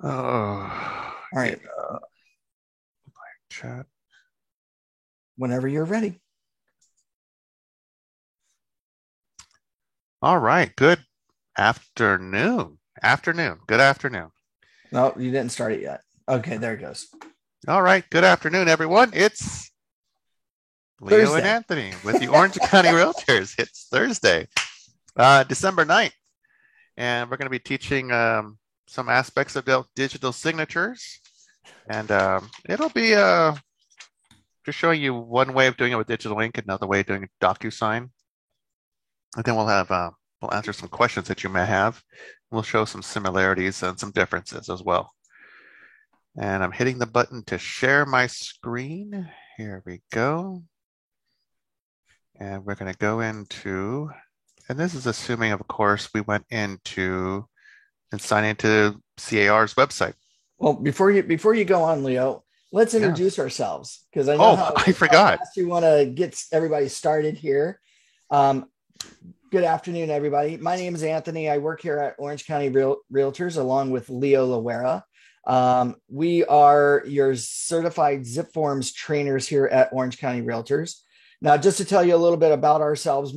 Oh, All right, yeah. Chat. whenever you're ready. All right. Good afternoon. Afternoon. Good afternoon. No, you didn't start it yet. Okay, there it goes. All right. Good afternoon, everyone. It's Leo and Thursday. Anthony with the Orange County Realtors. It's Thursday, December 9th, and we're going to be teaching some aspects of digital signatures. And it'll be just showing you one way of doing it with digital ink, another way of doing DocuSign. And then we'll answer some questions that you may have. We'll show some similarities and some differences as well. And I'm hitting the button to share my screen. Here we go. And we're going to go into, and this is assuming, of course, we went into and sign into CAR's website. Well, before you go on, Leo, let's introduce Yes. ourselves because I know Oh, how, I how forgot. fast you want to get everybody started here. Um, Good afternoon, everybody. My name is Anthony. I work here at Orange County Realtors along with Leo Loera. We are your certified zip forms trainers here at Orange County Realtors. Now, just to tell you a little bit about ourselves,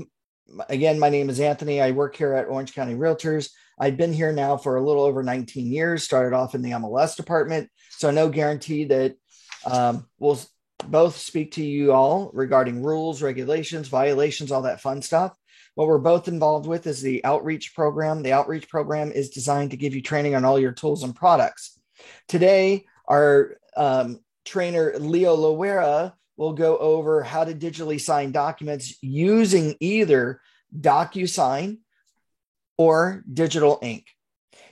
again, my name is Anthony. I work here at Orange County Realtors. I've been here now for a little over 19 years, started off in the MLS department. So, no guarantee that we'll both speak to you all regarding rules, regulations, violations, all that fun stuff. What we're both involved with is the outreach program. The outreach program is designed to give you training on all your tools and products. Today, our trainer, Leo Loera, will go over how to digitally sign documents using either DocuSign or digital ink.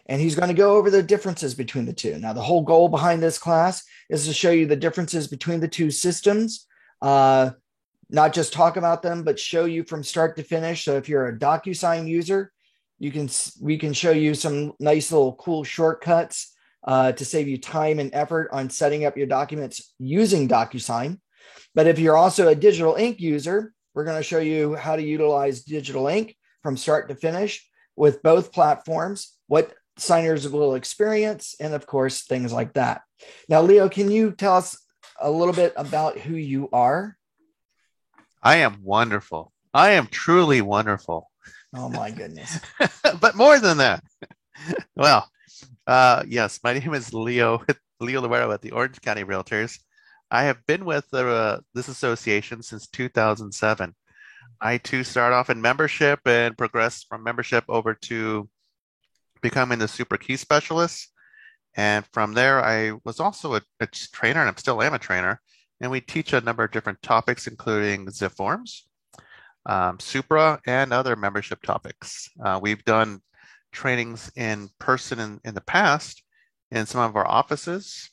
And he's going to go over the differences between the two. Now, the whole goal behind this class is to show you the differences between the two systems, not just talk about them, but show you from start to finish. So if you're a DocuSign user, we can show you some nice little cool shortcuts to save you time and effort on setting up your documents using DocuSign. But if you're also a digital ink user, we're going to show you how to utilize digital ink from start to finish with both platforms, what signers will experience, and of course, things like that. Now, Leo, can you tell us a little bit about who you are? I am wonderful. I am truly wonderful. Oh, my goodness. But more than that, well, yes, my name is Leo Loero at the Orange County Realtors. I have been with this association since 2007. I too started off in membership and progressed from membership over to becoming the super key specialist. And from there, I was also a trainer, and I still am a trainer. And we teach a number of different topics, including zip forms, Supra, and other membership topics. We've done trainings in person in the past in some of our offices,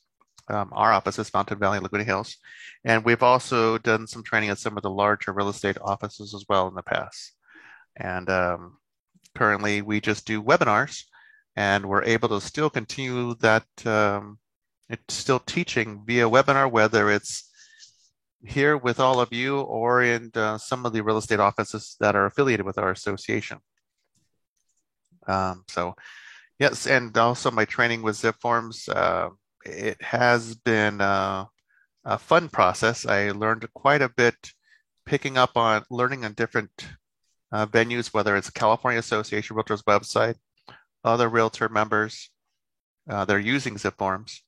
Fountain Valley, Laguna Hills. And we've also done some training at some of the larger real estate offices as well in the past. And currently, we just do webinars, and we're able to still continue that. It's still teaching via webinar, whether it's here with all of you or in some of the real estate offices that are affiliated with our association. So yes, and also my training with zip forms. It has been a fun process. I learned quite a bit picking up on learning on different venues, whether it's California Association Realtors website, other realtor members that are using zip forms,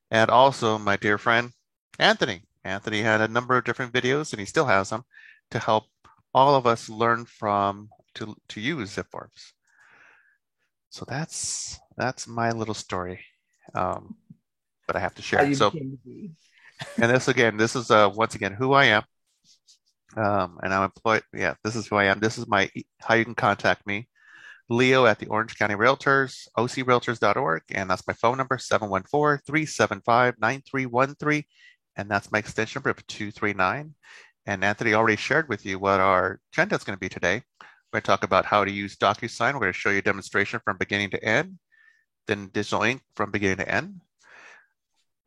and also my dear friend Anthony. Anthony had a number of different videos, and he still has them, to help all of us learn from to use zip forms. So that's my little story, but I have to How share. you So, became the and this is once again who I am, and I'm employed. Yeah, this is who I am. This is my how you can contact me. Leo at the Orange County Realtors, ocrealtors.org, and that's my phone number, 714-375-9313, and that's my extension number of 239. And Anthony already shared with you what our agenda is going to be today. We're going to talk about how to use DocuSign. We're going to show you a demonstration from beginning to end, then digital ink from beginning to end,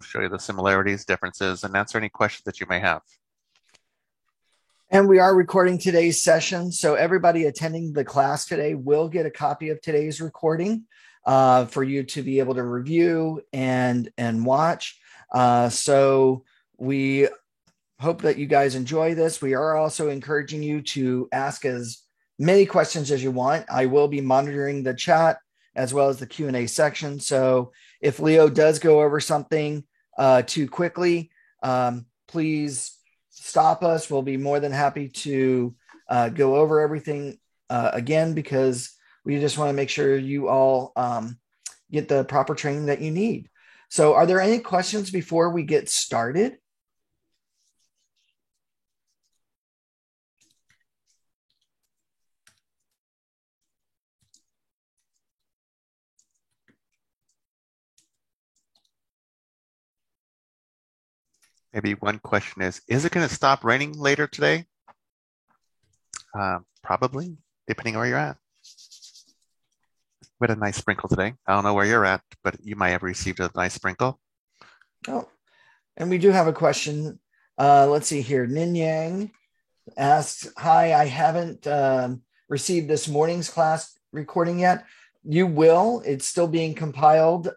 show you the similarities, differences, and answer any questions that you may have. And we are recording today's session. So everybody attending the class today will get a copy of today's recording. for you to be able to review and watch. So we hope that you guys enjoy this. We are also encouraging you to ask as many questions as you want. I will be monitoring the chat as well as the Q&A section. So if Leo does go over something too quickly, please stop us. We'll be more than happy to go over everything again, because we just want to make sure you all get the proper training that you need. So are there any questions before we get started? Maybe one question is it going to stop raining later today? Probably, depending on where you're at. We had a nice sprinkle today. I don't know where you're at, but you might have received a nice sprinkle. Oh, and we do have a question. Let's see here. Nin Yang asks, hi, I haven't received this morning's class recording yet. You will. It's still being compiled.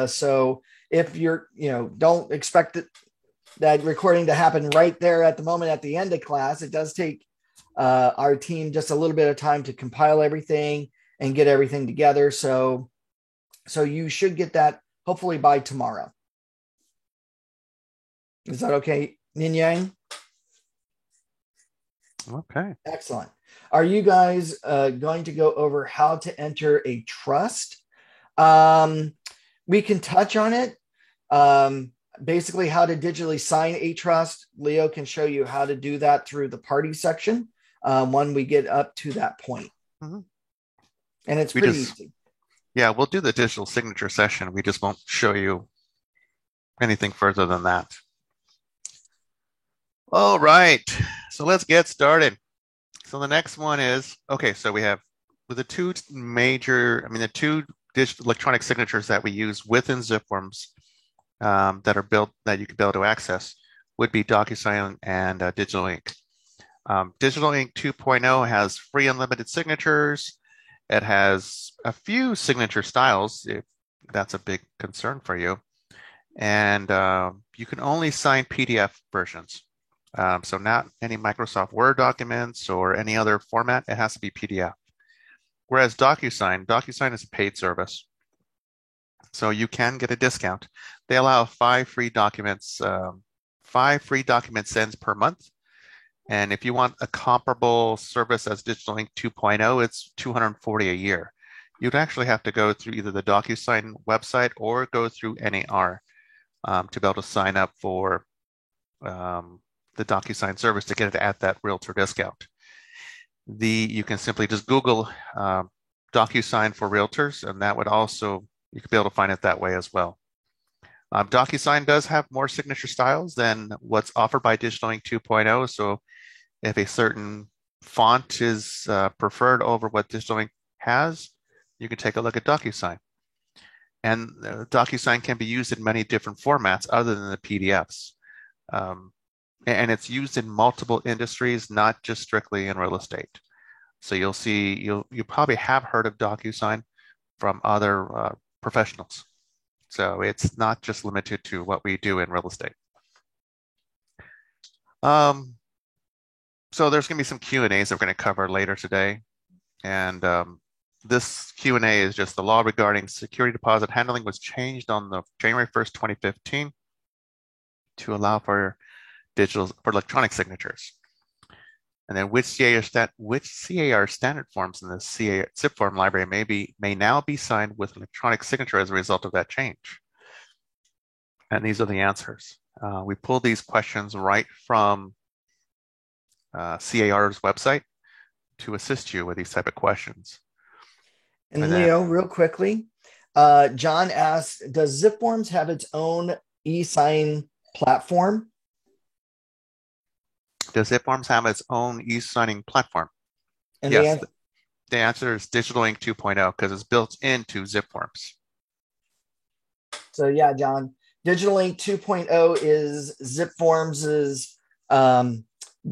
So if you're, don't expect that recording to happen right there at the moment at the end of class. It does take our team just a little bit of time to compile everything and get everything together. So you should get that hopefully by tomorrow. Is that okay, Nin Yang? Okay. Excellent. Are you guys going to go over how to enter a trust? We can touch on it. Basically, how to digitally sign a trust. Leo can show you how to do that through the party section when we get up to that point. Mm-hmm. And it's pretty easy. Yeah, we'll do the digital signature session. We just won't show you anything further than that. All right, so let's get started. So the next one is, okay, so we have the two digital electronic signatures that we use within ZipForms that are built that you can be able to access would be DocuSign and Digital Ink. Digital Ink 2.0 has free unlimited signatures. It has a few signature styles, if that's a big concern for you. And you can only sign PDF versions. So not any Microsoft Word documents or any other format. It has to be PDF. Whereas DocuSign is a paid service. So you can get a discount. They allow 5 free documents sends per month. And if you want a comparable service as Digital Ink 2.0, it's $240 a year. You'd actually have to go through either the DocuSign website or go through NAR to be able to sign up for the DocuSign service to get it at that realtor discount. You can simply just Google DocuSign for realtors, and that would also, you could be able to find it that way as well. DocuSign does have more signature styles than what's offered by Digital Ink 2.0. So if a certain font is preferred over what Digital Ink has, you can take a look at DocuSign. And DocuSign can be used in many different formats other than the PDFs. And it's used in multiple industries, not just strictly in real estate. So you'll see, you probably have heard of DocuSign from other professionals. So it's not just limited to what we do in real estate. So there's going to be some Q&As that we're going to cover later today. And this Q&A is just the law regarding security deposit handling was changed on the January 1st, 2015 to allow for electronic signatures. And then which CAR standard forms in the ZipForm library may now be signed with electronic signature as a result of that change. And these are the answers. We pulled these questions right from CAR's website to assist you with these type of questions. And Leo, real quickly, John asks, does ZipForms have its own e-sign platform? Does ZipForms have its own e-signing platform? And yes, the answer is Digital Ink 2.0 because it's built into ZipForms. So yeah, John, Digital Ink 2.0 is ZipForms'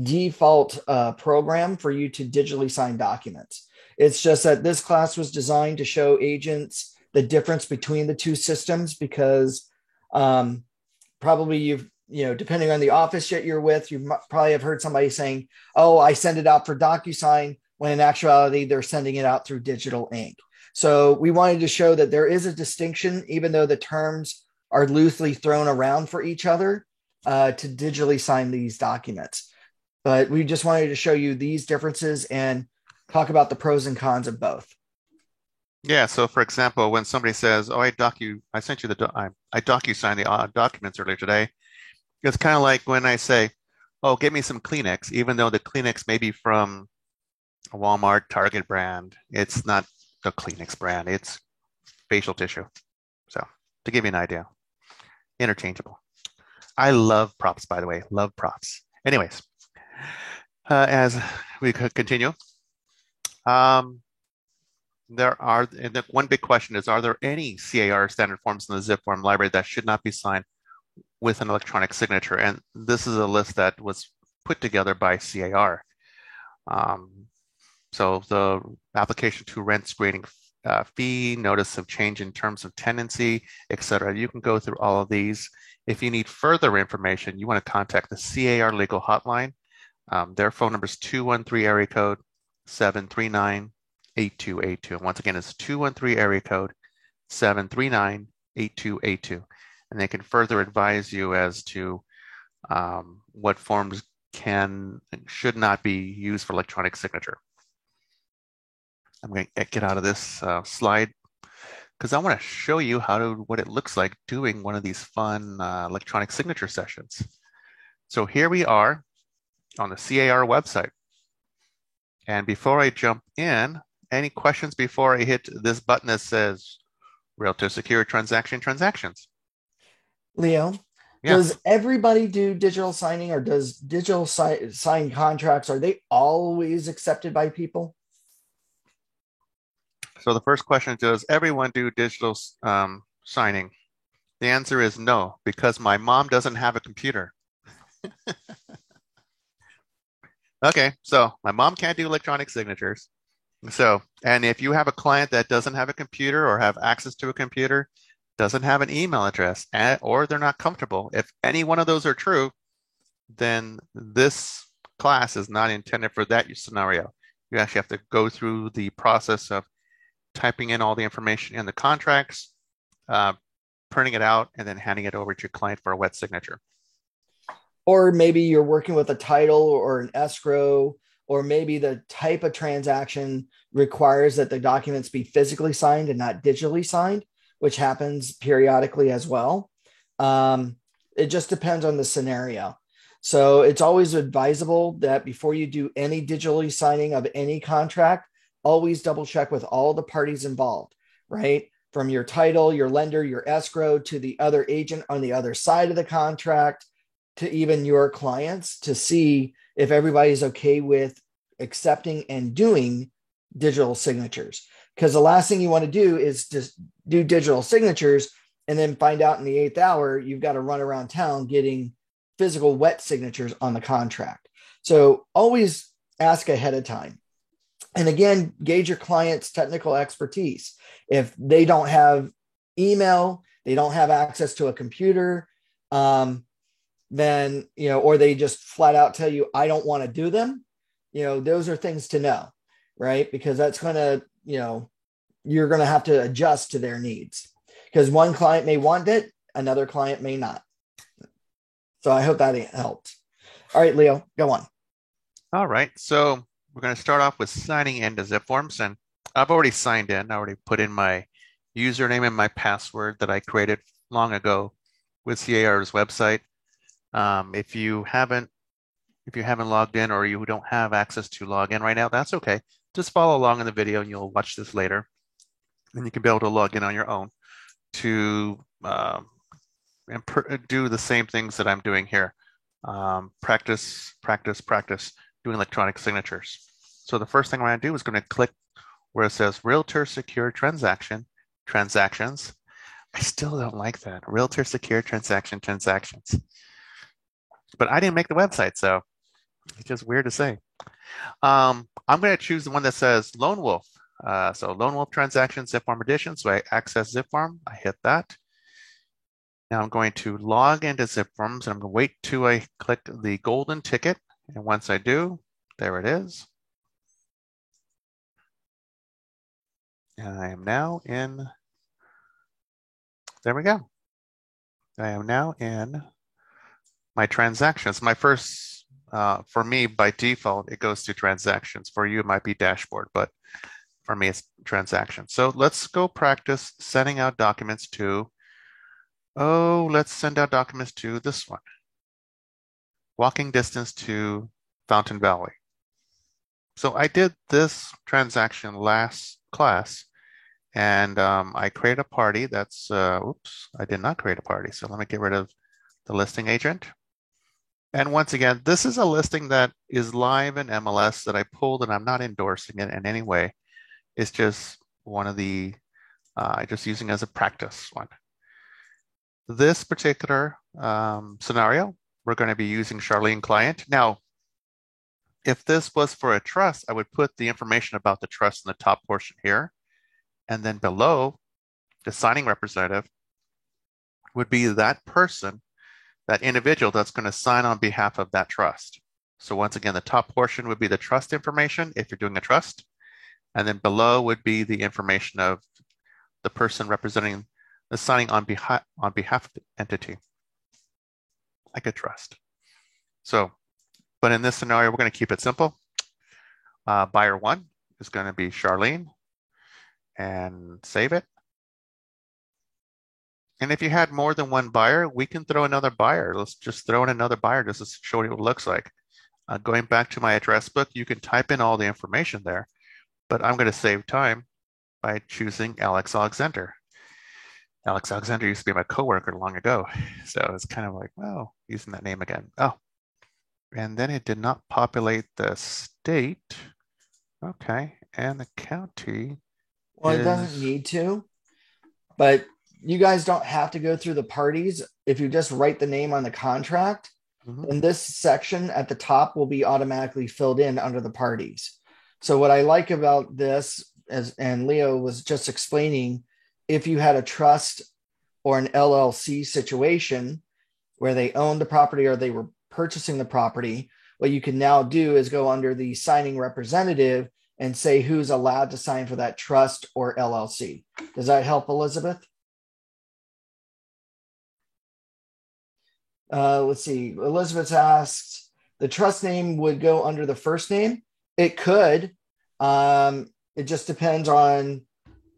default program for you to digitally sign documents. It's just that this class was designed to show agents the difference between the two systems, because probably depending on the office that you're with, you probably have heard somebody saying, oh, I send it out for DocuSign, when in actuality, they're sending it out through digital ink. So we wanted to show that there is a distinction, even though the terms are loosely thrown around for each other, to digitally sign these documents. But we just wanted to show you these differences and talk about the pros and cons of both. Yeah. So, for example, when somebody says, "Oh, I sent you I DocuSign the documents earlier today," it's kind of like when I say, "Oh, get me some Kleenex," even though the Kleenex may be from a Walmart, Target brand. It's not the Kleenex brand. It's facial tissue. So, to give you an idea, interchangeable. I love props, by the way. Love props. Anyways, as we could continue, one big question is, are there any CAR standard forms in the zip form library that should not be signed with an electronic signature? And this is a list that was put together by CAR. So the application to rent grading fee, notice of change in terms of tenancy, etc. You can go through all of these. If you need further information, you want to contact the CAR legal hotline. Their phone number is 213 area code 739 8282. And once again, it's 213 area code 739 8282. And they can further advise you as to what forms can and should not be used for electronic signature. I'm going to get out of this slide because I want to show you what it looks like doing one of these fun electronic signature sessions. So here we are on the CAR website. And before I jump in, any questions before I hit this button that says Realtor Secure Transactions? Leo, does everybody do digital signing, or does digital sign contracts, are they always accepted by people? So the first question is, does everyone do digital signing? The answer is no, because my mom doesn't have a computer. Okay, so my mom can't do electronic signatures. So, and if you have a client that doesn't have a computer or have access to a computer, doesn't have an email address, or they're not comfortable, if any one of those are true, then this class is not intended for that scenario. You actually have to go through the process of typing in all the information in the contracts, printing it out, and then handing it over to your client for a wet signature. Or maybe you're working with a title or an escrow, or maybe the type of transaction requires that the documents be physically signed and not digitally signed, which happens periodically as well. It just depends on the scenario. So it's always advisable that before you do any digitally signing of any contract, always double check with all the parties involved, right? From your title, your lender, your escrow, to the other agent on the other side of the contract, to even your clients, to see if everybody's okay with accepting and doing digital signatures. Because the last thing you want to do is just do digital signatures and then find out in the 8th hour, you've got to run around town getting physical wet signatures on the contract. So always ask ahead of time. And again, gauge your client's technical expertise. If they don't have email, they don't have access to a computer, then, or they just flat out tell you, I don't want to do them, those are things to know, right? Because that's going to, you're going to have to adjust to their needs, because one client may want it, another client may not. So I hope that helped. All right, Leo, go on. All right. So we're going to start off with signing into zip forms. And I've already signed in. I already put in my username and my password that I created long ago with CAR's website. If you haven't logged in, or you don't have access to log in right now, that's okay. Just follow along in the video and you'll watch this later. And you can be able to log in on your own to do the same things that I'm doing here. Practice doing electronic signatures. So the first thing I'm going to do is going to click where it says Realtor Secure Transactions. I still don't like that. Realtor Secure Transactions. But I didn't make the website, so it's just weird to say. I'm going to choose the one that says Lone Wolf. So Lone Wolf transaction, zip form addition. So I access zip form, I hit that. Now I'm going to log into zip forms and I'm going to wait till I click the golden ticket. And once I do, there it is. And I am now in, there we go. I am now in my transactions. My first, for me, by default, it goes to transactions. For you, it might be dashboard, but for me, it's transactions. So let's go practice sending out documents to, let's send out documents to this one. Walking distance to Fountain Valley. So I did this transaction last class, and I create a party that's, oops, I did not create a party. So let me get rid of the listing agent. And once again, this is a listing that is live in MLS that I pulled, and I'm not endorsing it in any way. It's just one of the, just using as a practice one. This particular scenario, we're going to be using Charlene Client. Now, if this was for a trust, I would put the information about the trust in the top portion here. And then below, the signing representative would be that person, that individual that's going to sign on behalf of that trust. So once again, the top portion would be the trust information if you're doing a trust. And then below would be the information of the person representing the signing on behalf of the entity, like a trust. So, but in this scenario, we're going to keep it simple. Buyer one is going to be Charlene, and save it. And if you had more than one buyer, we can throw another buyer. Let's just throw in another buyer just to show you what it looks like. Going back to my address book, you can type in all the information there, but I'm going to save time by choosing Alex Alexander. Alex Alexander used to be my coworker long ago. So it's kind of like, well, using that name again. Oh, and then it did not populate the state. Okay, and the county. Well, it doesn't need to, but you guys don't have to go through the parties. If you just write the name on the contract, then this section at the top will be automatically filled in under the parties. So what I like about this, and Leo was just explaining, if you had a trust or an LLC situation where they owned the property or they were purchasing the property, what you can now do is go under the signing representative and say who's allowed to sign for that trust or LLC. Does that help, Elizabeth? Let's see. Elizabeth asks, the trust name would go under the first name. It could. It just depends on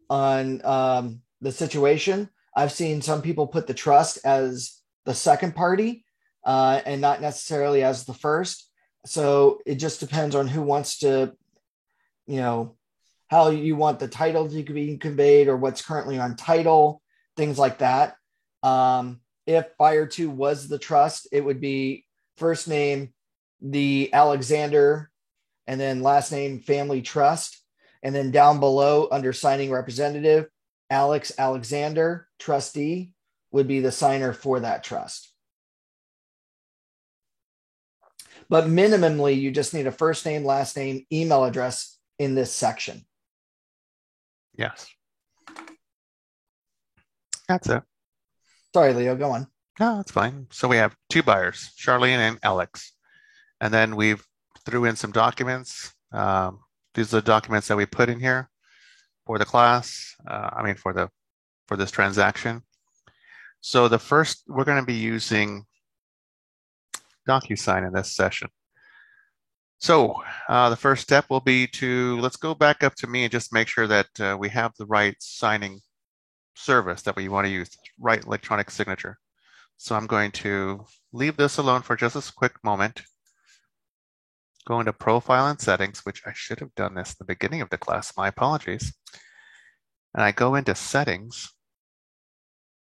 the situation. I've seen some people put the trust as the second party and not necessarily as the first. So it just depends on who wants to, how you want the title to be conveyed or what's currently on title, things like that. If buyer two was the trust, it would be first name, the Alexander, and then last name, family trust. And then down below under signing representative, Alex Alexander, trustee, would be the signer for that trust. But minimally, you just need a first name, last name, email address in this section. Yes. That's it. Sorry, Leo, go on. No, that's fine. So we have two buyers, Charlene and Alex. And then we've threw in some documents. These are the documents that we put in here for the class. For this transaction. So the first, we're going to be using DocuSign in this session. So the first step will be let's go back up to me and just make sure that we have the right signing service that we want to use, right electronic signature. So I'm going to leave this alone for just a quick moment. Go into Profile and Settings, which I should have done this in the beginning of the class. My apologies. And I go into Settings.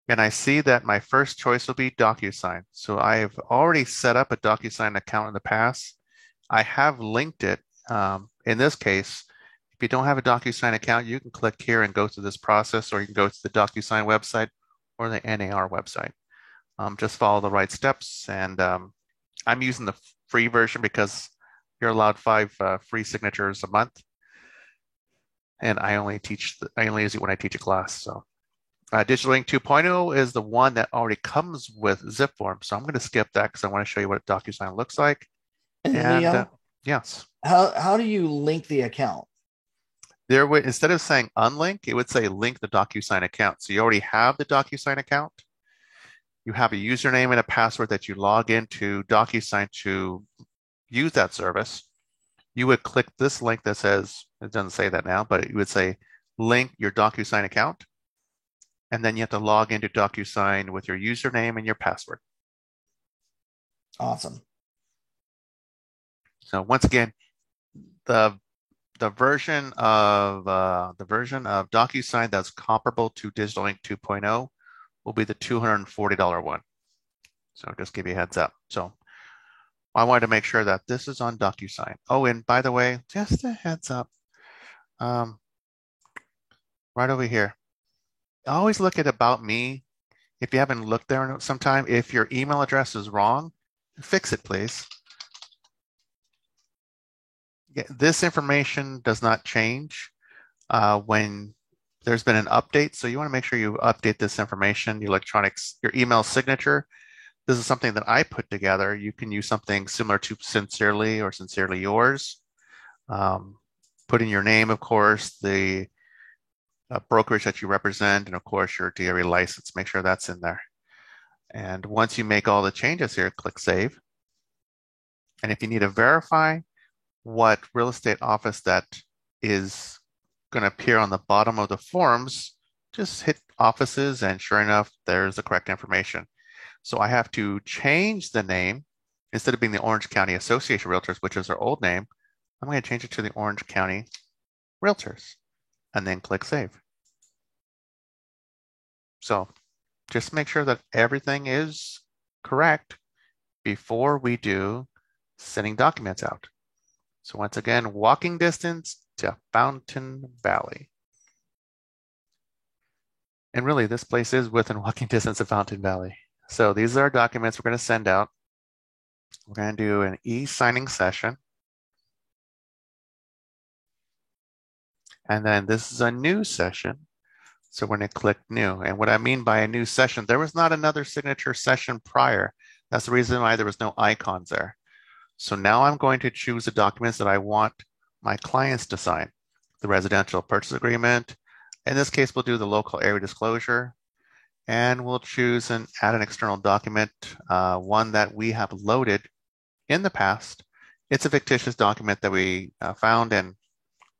And I see that my first choice will be DocuSign. So I have already set up a DocuSign account in the past. I have linked it. In this case, if you don't have a DocuSign account, you can click here and go through this process, or you can go to the DocuSign website or the NAR website. Just follow the right steps. And I'm using the free version because you're allowed 5 free signatures a month. and I only use it when I teach a class. So DigitalInk 2.0 is the one that already comes with zip form. So I'm going to skip that because I want to show you what DocuSign looks like. And And Leo, yes, how do you link the account? there would, instead of saying unlink, it would say link the DocuSign account. So you already have the DocuSign account. You have a username and a password that you log into DocuSign to use that service. You would click this link that says, it doesn't say that now, but it would say link your DocuSign account. And then you have to log into DocuSign with your username and your password. Awesome. So once again, the version of DocuSign that's comparable to DigitalInk 2.0 will be the $240 one. So just give you a heads up. So I wanted to make sure that this is on DocuSign. Oh, and by the way, just a heads up, right over here. Always look at About Me. If you haven't looked there sometime, if your email address is wrong, fix it, please. This information does not change when there's been an update. So you want to make sure you update this information, your email signature. This is something that I put together. You can use something similar to Sincerely or Sincerely Yours. Put in your name, of course, the brokerage that you represent, and of course your DRE license. Make sure that's in there. And once you make all the changes here, click Save. And if you need to verify what real estate office that is going to appear on the bottom of the forms, just hit Offices, and sure enough, there's the correct information. So I have to change the name. Instead of being the Orange County Association Realtors, which is our old name, I'm going to change it to the Orange County Realtors and then click Save. So just make sure that everything is correct before we do sending documents out. So once again, walking distance to Fountain Valley. And really, this place is within walking distance of Fountain Valley. So these are our documents we're going to send out. We're going to do an e-signing session. And then this is a new session. So we're going to click New. And what I mean by a new session, there was not another signature session prior. That's the reason why there was no icons there. So now I'm going to choose the documents that I want my clients to sign. The residential purchase agreement. In this case, we'll do the local area disclosure. And we'll choose and add an external document, one that we have loaded in the past. It's a fictitious document that we found, and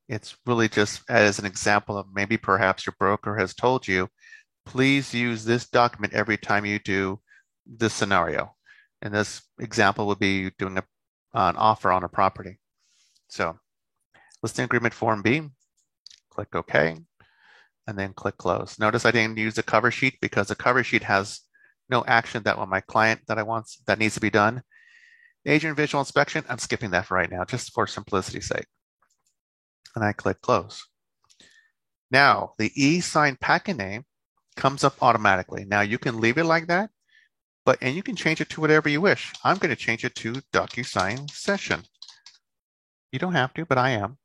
it's really just as an example of maybe perhaps your broker has told you, please use this document every time you do this scenario. And this example would be doing an offer on a property. So listing agreement form B, click OK, and then click Close. Notice I didn't use the cover sheet because the cover sheet has no action that on my client that needs to be done. Agent visual inspection, I'm skipping that for right now, just for simplicity's sake. And I click Close. Now, the e-sign packet name comes up automatically. Now, you can leave it like that, and you can change it to whatever you wish. I'm going to change it to DocuSign Session. You don't have to, but I am.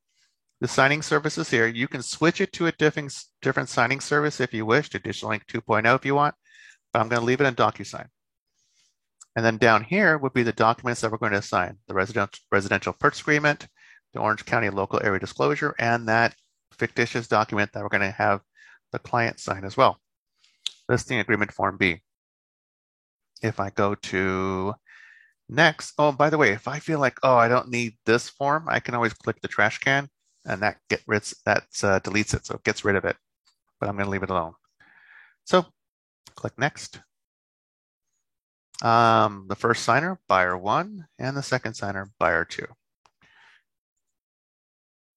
The signing service is here. You can switch it to a different signing service if you wish, to DigitalInk 2.0 if you want, but I'm going to leave it in DocuSign. And then down here would be the documents that we're going to assign: the residential purchase agreement, the Orange County local area disclosure, and that fictitious document that we're going to have the client sign as well. Listing agreement form B. If I go to next, oh, by the way, if I feel like, oh, I don't need this form, I can always click the trash can, and that deletes it, so it gets rid of it. But I'm going to leave it alone. So click next. The first signer, buyer 1, and the second signer, buyer 2.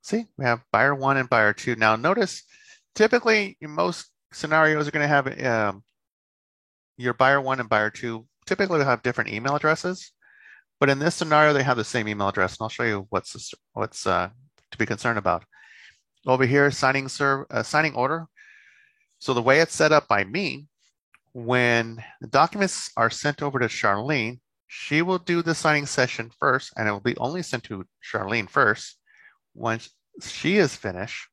See, we have buyer 1 and buyer 2. Now notice, typically in most scenarios, you're going to have your buyer 1 and buyer 2 typically will have different email addresses. But in this scenario, they have the same email address, and I'll show you what's to be concerned about. Over here, signing order. So the way it's set up by me, when the documents are sent over to Charlene, she will do the signing session first, and it will be only sent to Charlene first. Once she is finished,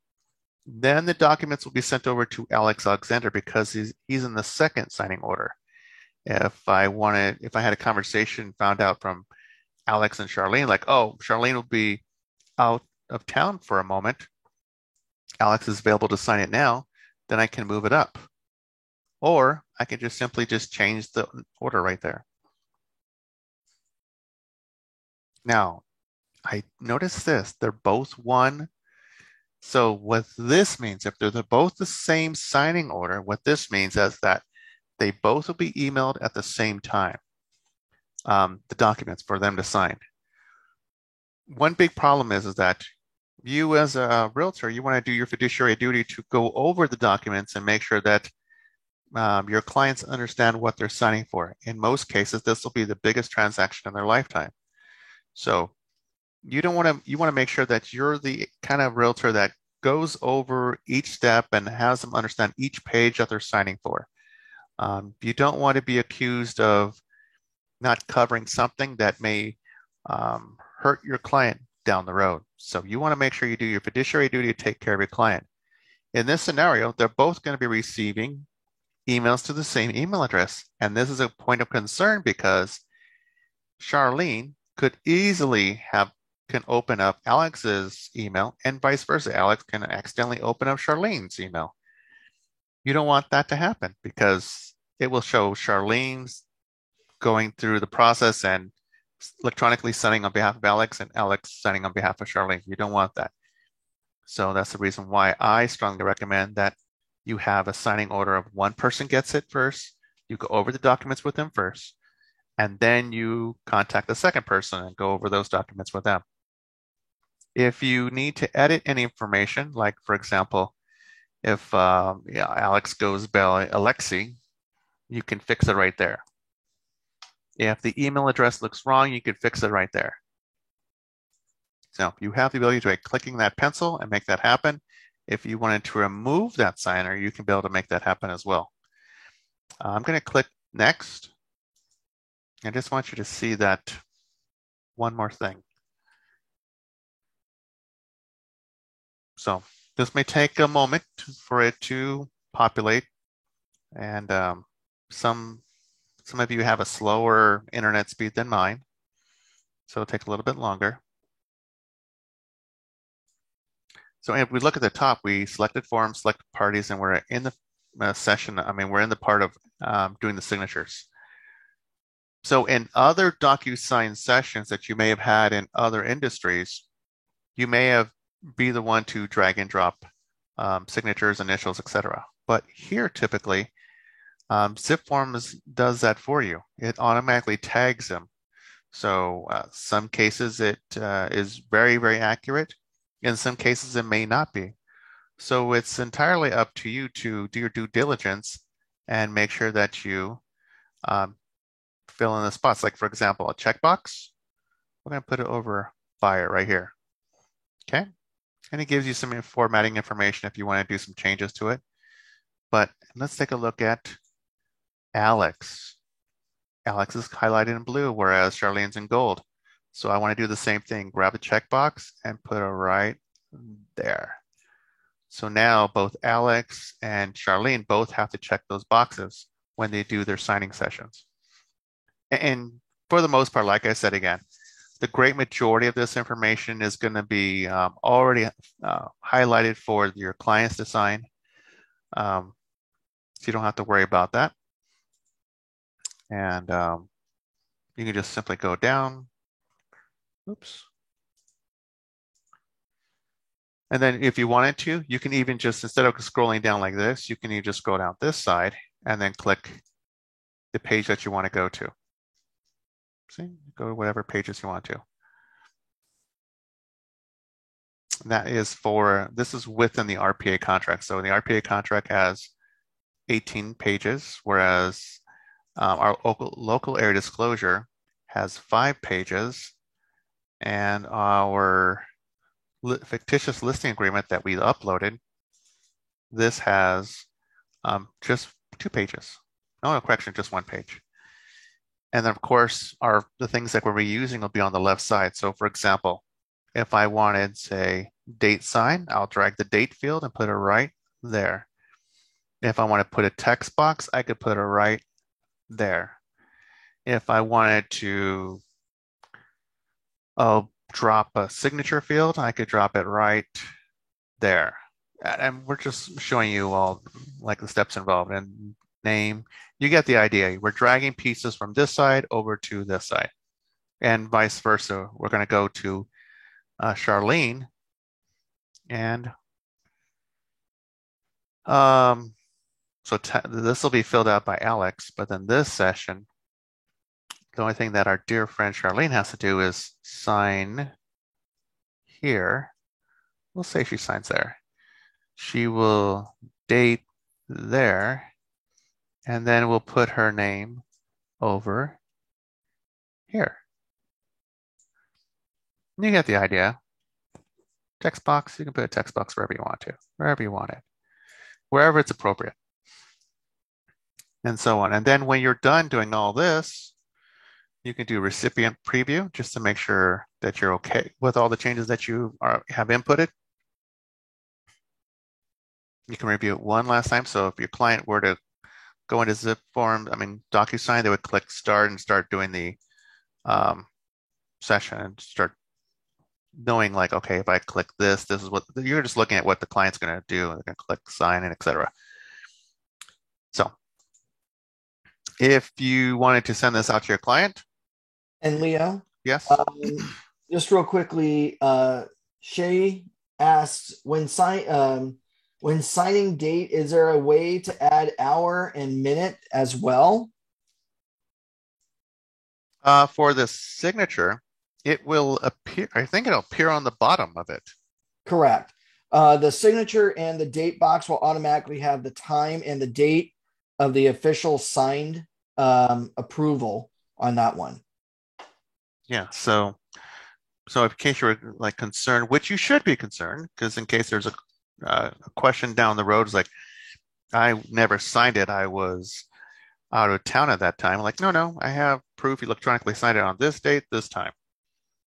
Then the documents will be sent over to Alex Alexander because he's in the second signing order. If I had a conversation, found out from Alex and Charlene, like, oh, Charlene will be out of town for a moment. Alex is available to sign it now, then I can move it up. Or I can just simply change the order right there. Now, I notice this, they're both one. So what this means, if they're both the same signing order, what this means is that they both will be emailed at the same time, the documents for them to sign. One big problem is that you as a realtor, you want to do your fiduciary duty to go over the documents and make sure that your clients understand what they're signing for. In most cases, this will be the biggest transaction in their lifetime. So you want to make sure that you're the kind of realtor that goes over each step and has them understand each page that they're signing for. You don't want to be accused of not covering something that may hurt your client down the road. So you want to make sure you do your fiduciary duty to take care of your client. In this scenario, they're both going to be receiving emails to the same email address. And this is a point of concern because Charlene could easily can open up Alex's email and vice versa. Alex can accidentally open up Charlene's email. You don't want that to happen because it will show Charlene's going through the process and electronically signing on behalf of Alex and Alex signing on behalf of Charlene. You don't want that. So that's the reason why I strongly recommend that you have a signing order of one person gets it first, you go over the documents with them first, and then you contact the second person and go over those documents with them. If you need to edit any information, like for example, if Alex goes by Alexi, you can fix it right there. If the email address looks wrong, you can fix it right there. So you have the ability to, by clicking that pencil and make that happen. If you wanted to remove that signer, you can be able to make that happen as well. I'm going to click next. I just want you to see that one more thing. So this may take a moment for it to populate, and some of you have a slower internet speed than mine, so it'll take a little bit longer. So if we look at the top, we selected forms, selected parties, and we're in the session. We're in the part of doing the signatures. So in other DocuSign sessions that you may have had in other industries, you may be the one to drag and drop signatures, initials, etc. But here, typically, ZipForms does that for you. It automatically tags them. So some cases it is very, very accurate. In some cases, it may not be. So it's entirely up to you to do your due diligence and make sure that you fill in the spots. Like, for example, a checkbox, we're going to put it over fire right here. Okay. And it gives you some formatting information if you want to do some changes to it. But let's take a look at Alex. Alex is highlighted in blue, whereas Charlene's in gold. So I want to do the same thing. Grab a checkbox and put it right there. So now both Alex and Charlene both have to check those boxes when they do their signing sessions. And for the most part, like I said again, the great majority of this information is going to be already highlighted for your clients to sign. So you don't have to worry about that. And you can just simply go down. Oops. And then if you wanted to, you can even just, instead of scrolling down like this, you can even just scroll down this side and then click the page that you want to go to. See, go to whatever pages you want to. And that is this is within the RPA contract. So the RPA contract has 18 pages, whereas our local area disclosure has 5 pages, and our fictitious listing agreement that we uploaded, this has just 2 pages. No, correction, just 1 page. And then of course, the things that we're reusing will be on the left side. So for example, If I wanted, say, date sign, I'll drag the date field and put it right there. If I want to put a text box, I could put it right there. If I wanted to drop a signature field, I could drop it right there. And we're just showing you all like the steps involved and name. You get the idea. We're dragging pieces from this side over to this side and vice versa. We're going to go to Charlene and so this will be filled out by Alex, but then this session, the only thing that our dear friend Charlene has to do is sign here. We'll say she signs there. She will date there, and then we'll put her name over here. You get the idea. Text box, you can put a text box wherever you want to, wherever you want it, wherever it's appropriate, and so on. And then when you're done doing all this, you can do recipient preview just to make sure that you're okay with all the changes that you have inputted. You can review it one last time. So if your client were to go into zip form, DocuSign, they would click start and start doing the session and start knowing like, okay, if I click this, this is what you're just looking at what the client's going to do. They're going to click sign and etc. So if you wanted to send this out to your client. And Leo? Yes. Just real quickly, Shay asks, when signing date, is there a way to add hour and minute as well? For the signature, it will appear, I think it'll appear on the bottom of it. Correct. The signature and the date box will automatically have the time and the date of the official signed approval on that one. Yeah. So in case you're like concerned, which you should be concerned, because in case there's a question down the road, is like, I never signed it. I was out of town at that time. Like, no, I have proof electronically signed it on this date, this time.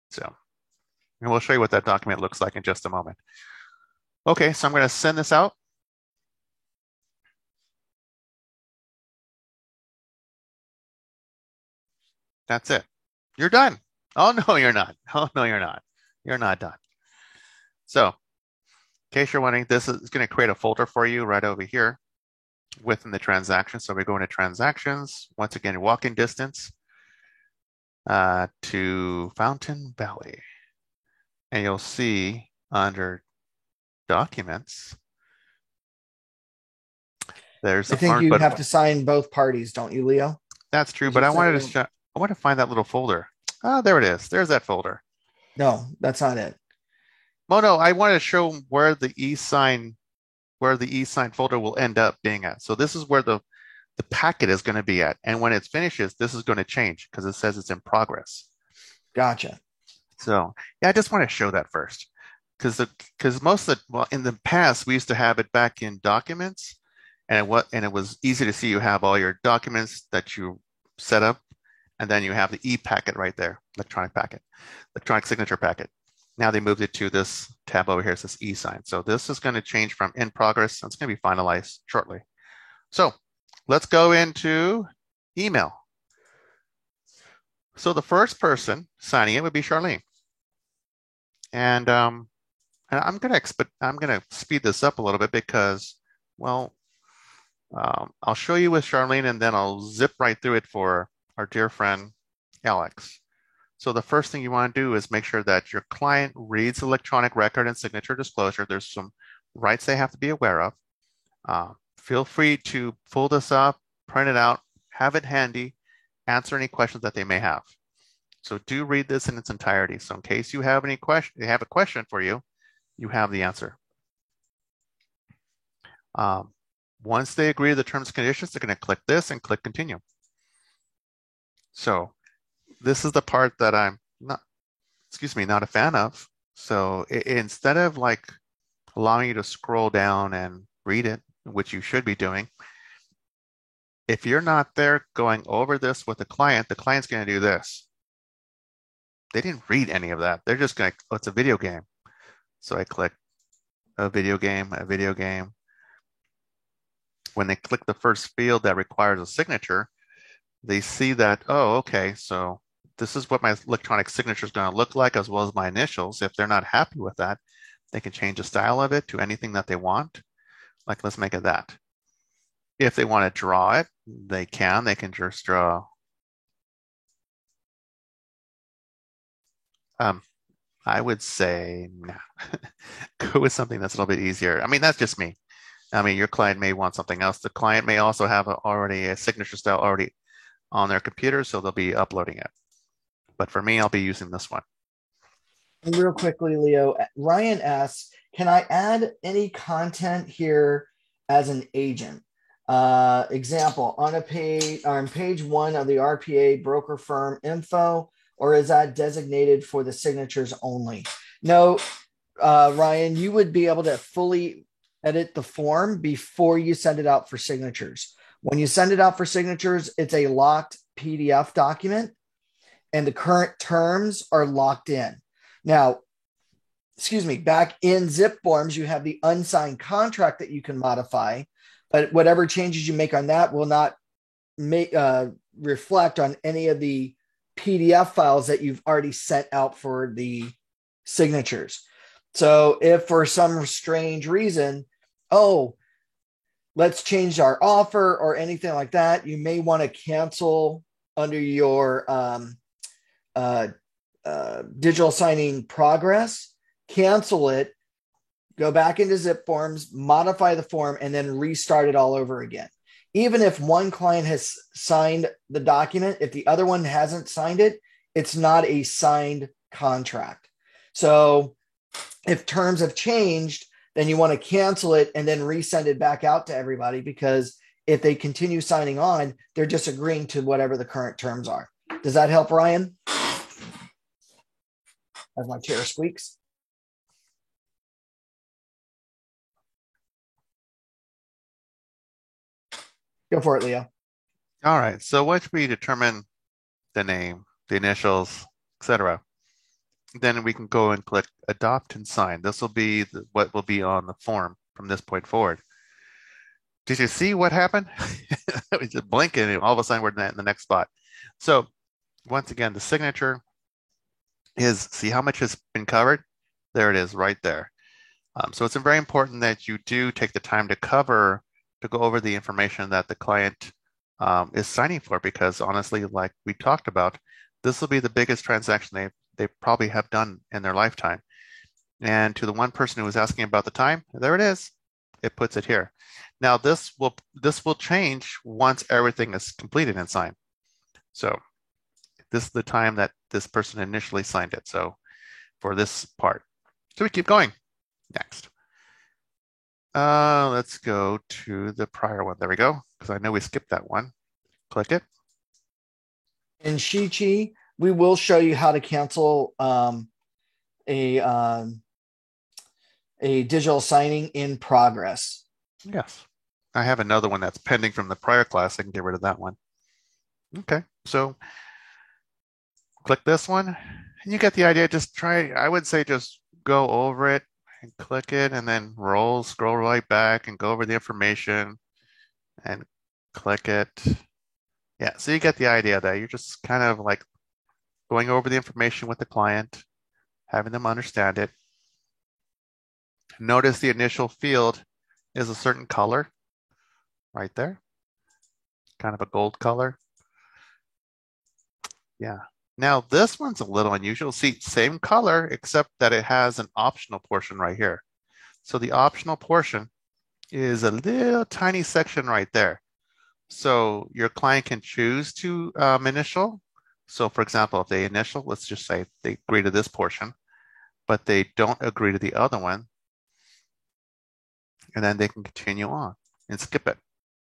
So, and we'll show you what that document looks like in just a moment. Okay, so I'm going to send this out. That's it. You're done. Oh, no, you're not. Oh, no, you're not. You're not done. So, in case you're wondering, this is going to create a folder for you right over here within the transaction. So we go into transactions. Once again, walking distance to Fountain Valley. And you'll see under documents, there's I think you have to sign both parties, don't you, Leo? That's true, but I want to find that little folder. Oh, there it is. There's that folder. No, that's not it. Oh no, I want to show where the e-sign folder will end up being at. So this is where the packet is going to be at. And when it finishes, this is going to change because it says it's in progress. Gotcha. So yeah, I just want to show that first. Because most of in the past, we used to have it back in documents, and it was easy to see you have all your documents that you set up, and then you have the e-packet right there, electronic signature packet. Now they moved it to this tab over here. It says e-sign. So this is going to change from in progress, and it's going to be finalized shortly. So let's go into email. So the first person signing it would be Charlene, and I'm going to speed this up a little bit because, well, I'll show you with Charlene, and then I'll zip right through it for our dear friend Alex. So the first thing you want to do is make sure that your client reads electronic record and signature disclosure. There's some rights they have to be aware of. Feel free to pull this up, print it out, have it handy, answer any questions that they may have. So do read this in its entirety. So in case you have any question, they have a question for you, you have the answer. Once they agree to the terms and conditions, they're going to click this and click continue. So this is the part that I'm not a fan of. So instead of like allowing you to scroll down and read it, which you should be doing, if you're not there going over this with the client's going to do this. they didn't read any of that. They're just going to, oh, it's a video game. So I click a video game, a video game. When they click the first field that requires a signature, they see that, oh, okay, so this is what my electronic signature is going to look like as well as my initials. If they're not happy with that, they can change the style of it to anything that they want. Like, let's make it that. If they want to draw it, they can. They can just draw. I would say, nah. Go with something that's a little bit easier. I mean, that's just me. I mean, your client may want something else. The client may also have already a signature style already on their computer, so they'll be uploading it. But for me, I'll be using this one. And real quickly, Leo, Ryan asks, can I add any content here as an agent? Example, on page 1 of the RPA broker firm info, or is that designated for the signatures only? No, Ryan, you would be able to fully edit the form before you send it out for signatures. When you send it out for signatures, it's a locked PDF document, and the current terms are locked in. Now, back in Zip Forms, you have the unsigned contract that you can modify, but whatever changes you make on that will not reflect on any of the PDF files that you've already sent out for the signatures. So if for some strange reason, oh, let's change our offer or anything like that, you may want to cancel under your digital signing progress, cancel it, go back into Zip Forms, modify the form, and then restart it all over again. Even if one client has signed the document, if the other one hasn't signed it, it's not a signed contract. So if terms have changed, then you want to cancel it and then resend it back out to everybody, because if they continue signing on, they're just agreeing to whatever the current terms are. Does that help, Ryan? As my chair squeaks. Go for it, Leo. All right. So once we determine the name, the initials, etc., then we can go and click Adopt and Sign. This will be what will be on the form from this point forward. Did you see what happened? We just blink and all of a sudden we're in the next spot. So once again, the signature is, see how much has been covered? There it is right there. So it's very important that you do take the time to go over the information that the client is signing for, because honestly, like we talked about, this will be the biggest transaction they probably have done in their lifetime. And to the one person who was asking about the time, there it is. It puts it here. Now this will change once everything is completed and signed. So this is the time that this person initially signed it. So for this part, so we keep going. Next. Let's go to the prior one. There we go, because I know we skipped that one. Click it. In Shichi, we will show you how to cancel a digital signing in progress. Yes. I have another one that's pending from the prior class. I can get rid of that one. Okay, so click this one, and you get the idea. Just try, I would say just go over it and click it, and then scroll right back and go over the information and click it. Yeah, so you get the idea that you're just kind of like going over the information with the client, having them understand it. Notice the initial field is a certain color right there, kind of a gold color. Yeah. Now this one's a little unusual. See, same color, except that it has an optional portion right here. So the optional portion is a little tiny section right there. So your client can choose to initial. So for example, if they initial, let's just say they agree to this portion, but they don't agree to the other one, and then they can continue on and skip it.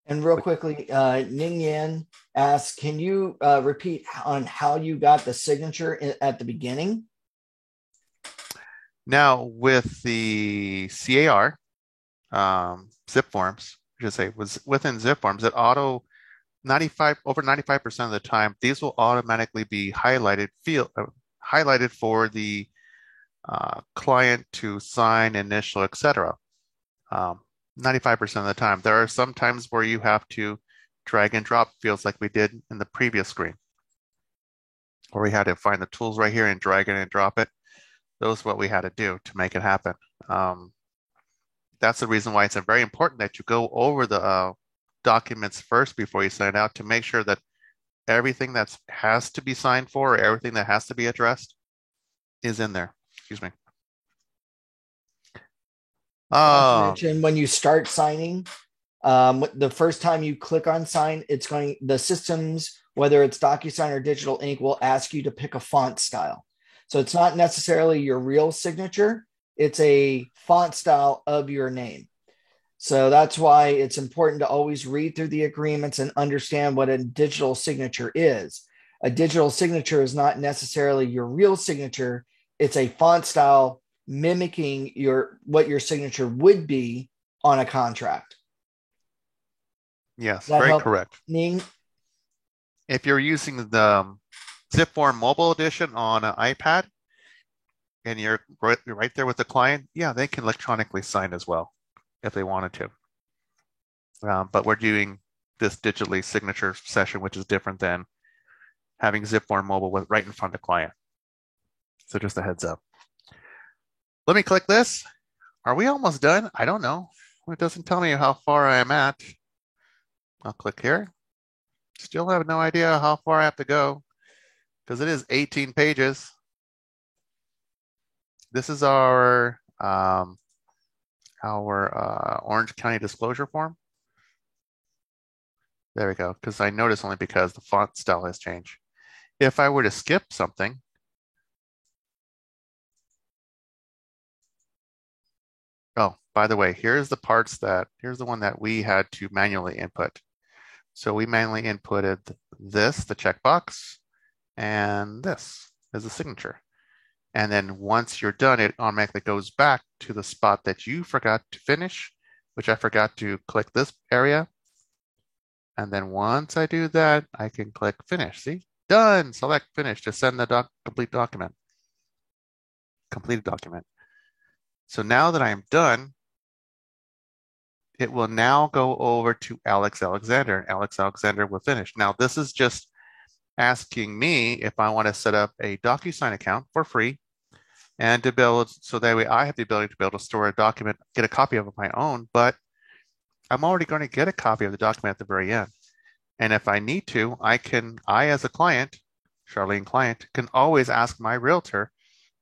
And real quickly, Ning Yan asks, can you repeat on how you got the signature at the beginning? Now with the CAR, Zip Forms, I should say, was within Zip Forms, it over 95% of the time, these will automatically be highlighted highlighted for the client to sign, initial, etc. 95% of the time. There are some times where you have to drag and drop fields like we did in the previous screen, where we had to find the tools right here and drag it and drop it. Those are what we had to do to make it happen. That's the reason why it's very important that you go over the documents first before you sign out to make sure that everything that has to be signed for, or everything that has to be addressed is in there. Excuse me. Not to mention when you start signing, the first time you click on sign, the systems, whether it's DocuSign or Digital Ink, will ask you to pick a font style. So it's not necessarily your real signature. It's a font style of your name. So that's why it's important to always read through the agreements and understand what a digital signature is. A digital signature is not necessarily your real signature. It's a font style mimicking what your signature would be on a contract. Yes, very correct. Ning? If you're using the ZipForm mobile edition on an iPad and you're right there with the client, yeah, they can electronically sign as well if they wanted to. But we're doing this digitally signature session, which is different than having ZipForm mobile right in front of the client. So just a heads up. Let me click this. Are we almost done? I don't know. It doesn't tell me how far I am at. I'll click here. Still have no idea how far I have to go because it is 18 pages. This is our Orange County disclosure form. There we go, because I noticed only because the font style has changed. If I were to skip something, oh, by the way, here's the one that we had to manually input. So we manually inputted this, the checkbox, and this is the signature. And then once you're done, it automatically goes back to the spot that you forgot to finish, which I forgot to click this area. And then once I do that, I can click finish. See, done, select finish to send the completed document. So now that I'm done, it will now go over to Alex Alexander, and Alex Alexander will finish. Now, this is just asking me if I want to set up a DocuSign account for free and to build, so that way I have the ability to be able to store a document, get a copy of it my own, but I'm already going to get a copy of the document at the very end. And if I need to, I as a client, Charlene client, can always ask my realtor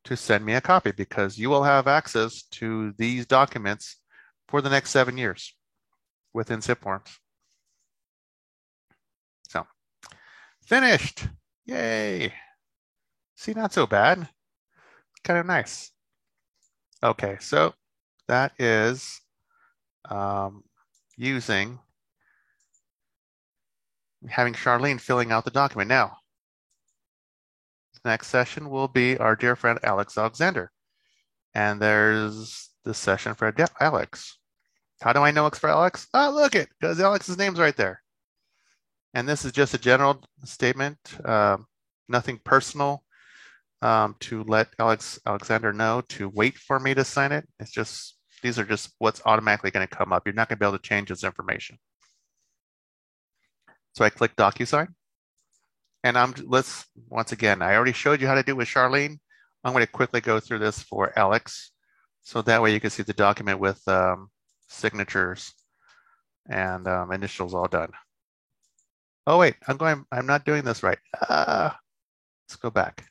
to send me a copy because you will have access to these documents for the next 7 years within ZipForms. So, finished. Yay. See, not so bad. Kind of nice. Okay, so that is having Charlene filling out the document. Now, the next session will be our dear friend Alex Alexander. And there's the session for Alex. How do I know it's for Alex? Oh, look it, because Alex's name's right there. And this is just a general statement, nothing personal, to let Alex Alexander know to wait for me to sign it. It's just, these are just what's automatically going to come up. You're not going to be able to change this information. So I click DocuSign. And once again, I already showed you how to do it with Charlene. I'm going to quickly go through this for Alex. So that way you can see the document with signatures and initials all done. Oh wait, I'm not doing this right. Let's go back.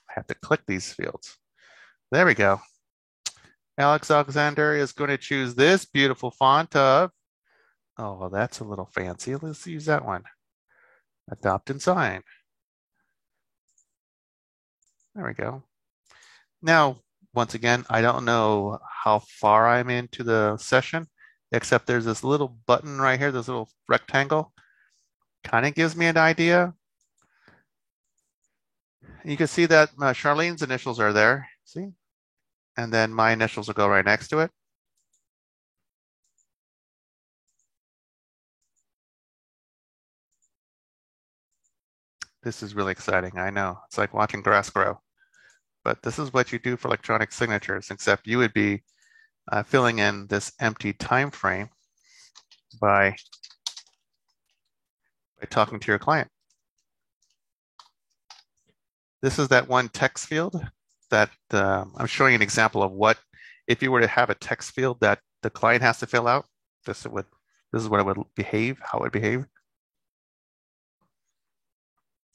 I have to click these fields. There we go. Alex Alexander is going to choose this beautiful font of, oh, well, that's a little fancy. Let's use that one. Adopt and sign. There we go. Now, once again, I don't know how far I'm into the session, except there's this little button right here, this little rectangle. Kind of gives me an idea. You can see that Charlene's initials are there, see? And then my initials will go right next to it. This is really exciting. I know. It's like watching grass grow. But this is what you do for electronic signatures, except you would be filling in this empty time frame by talking to your client. This is that one text field that I'm showing you an example of what, if you were to have a text field that the client has to fill out, this is what it would behave, how it would behave.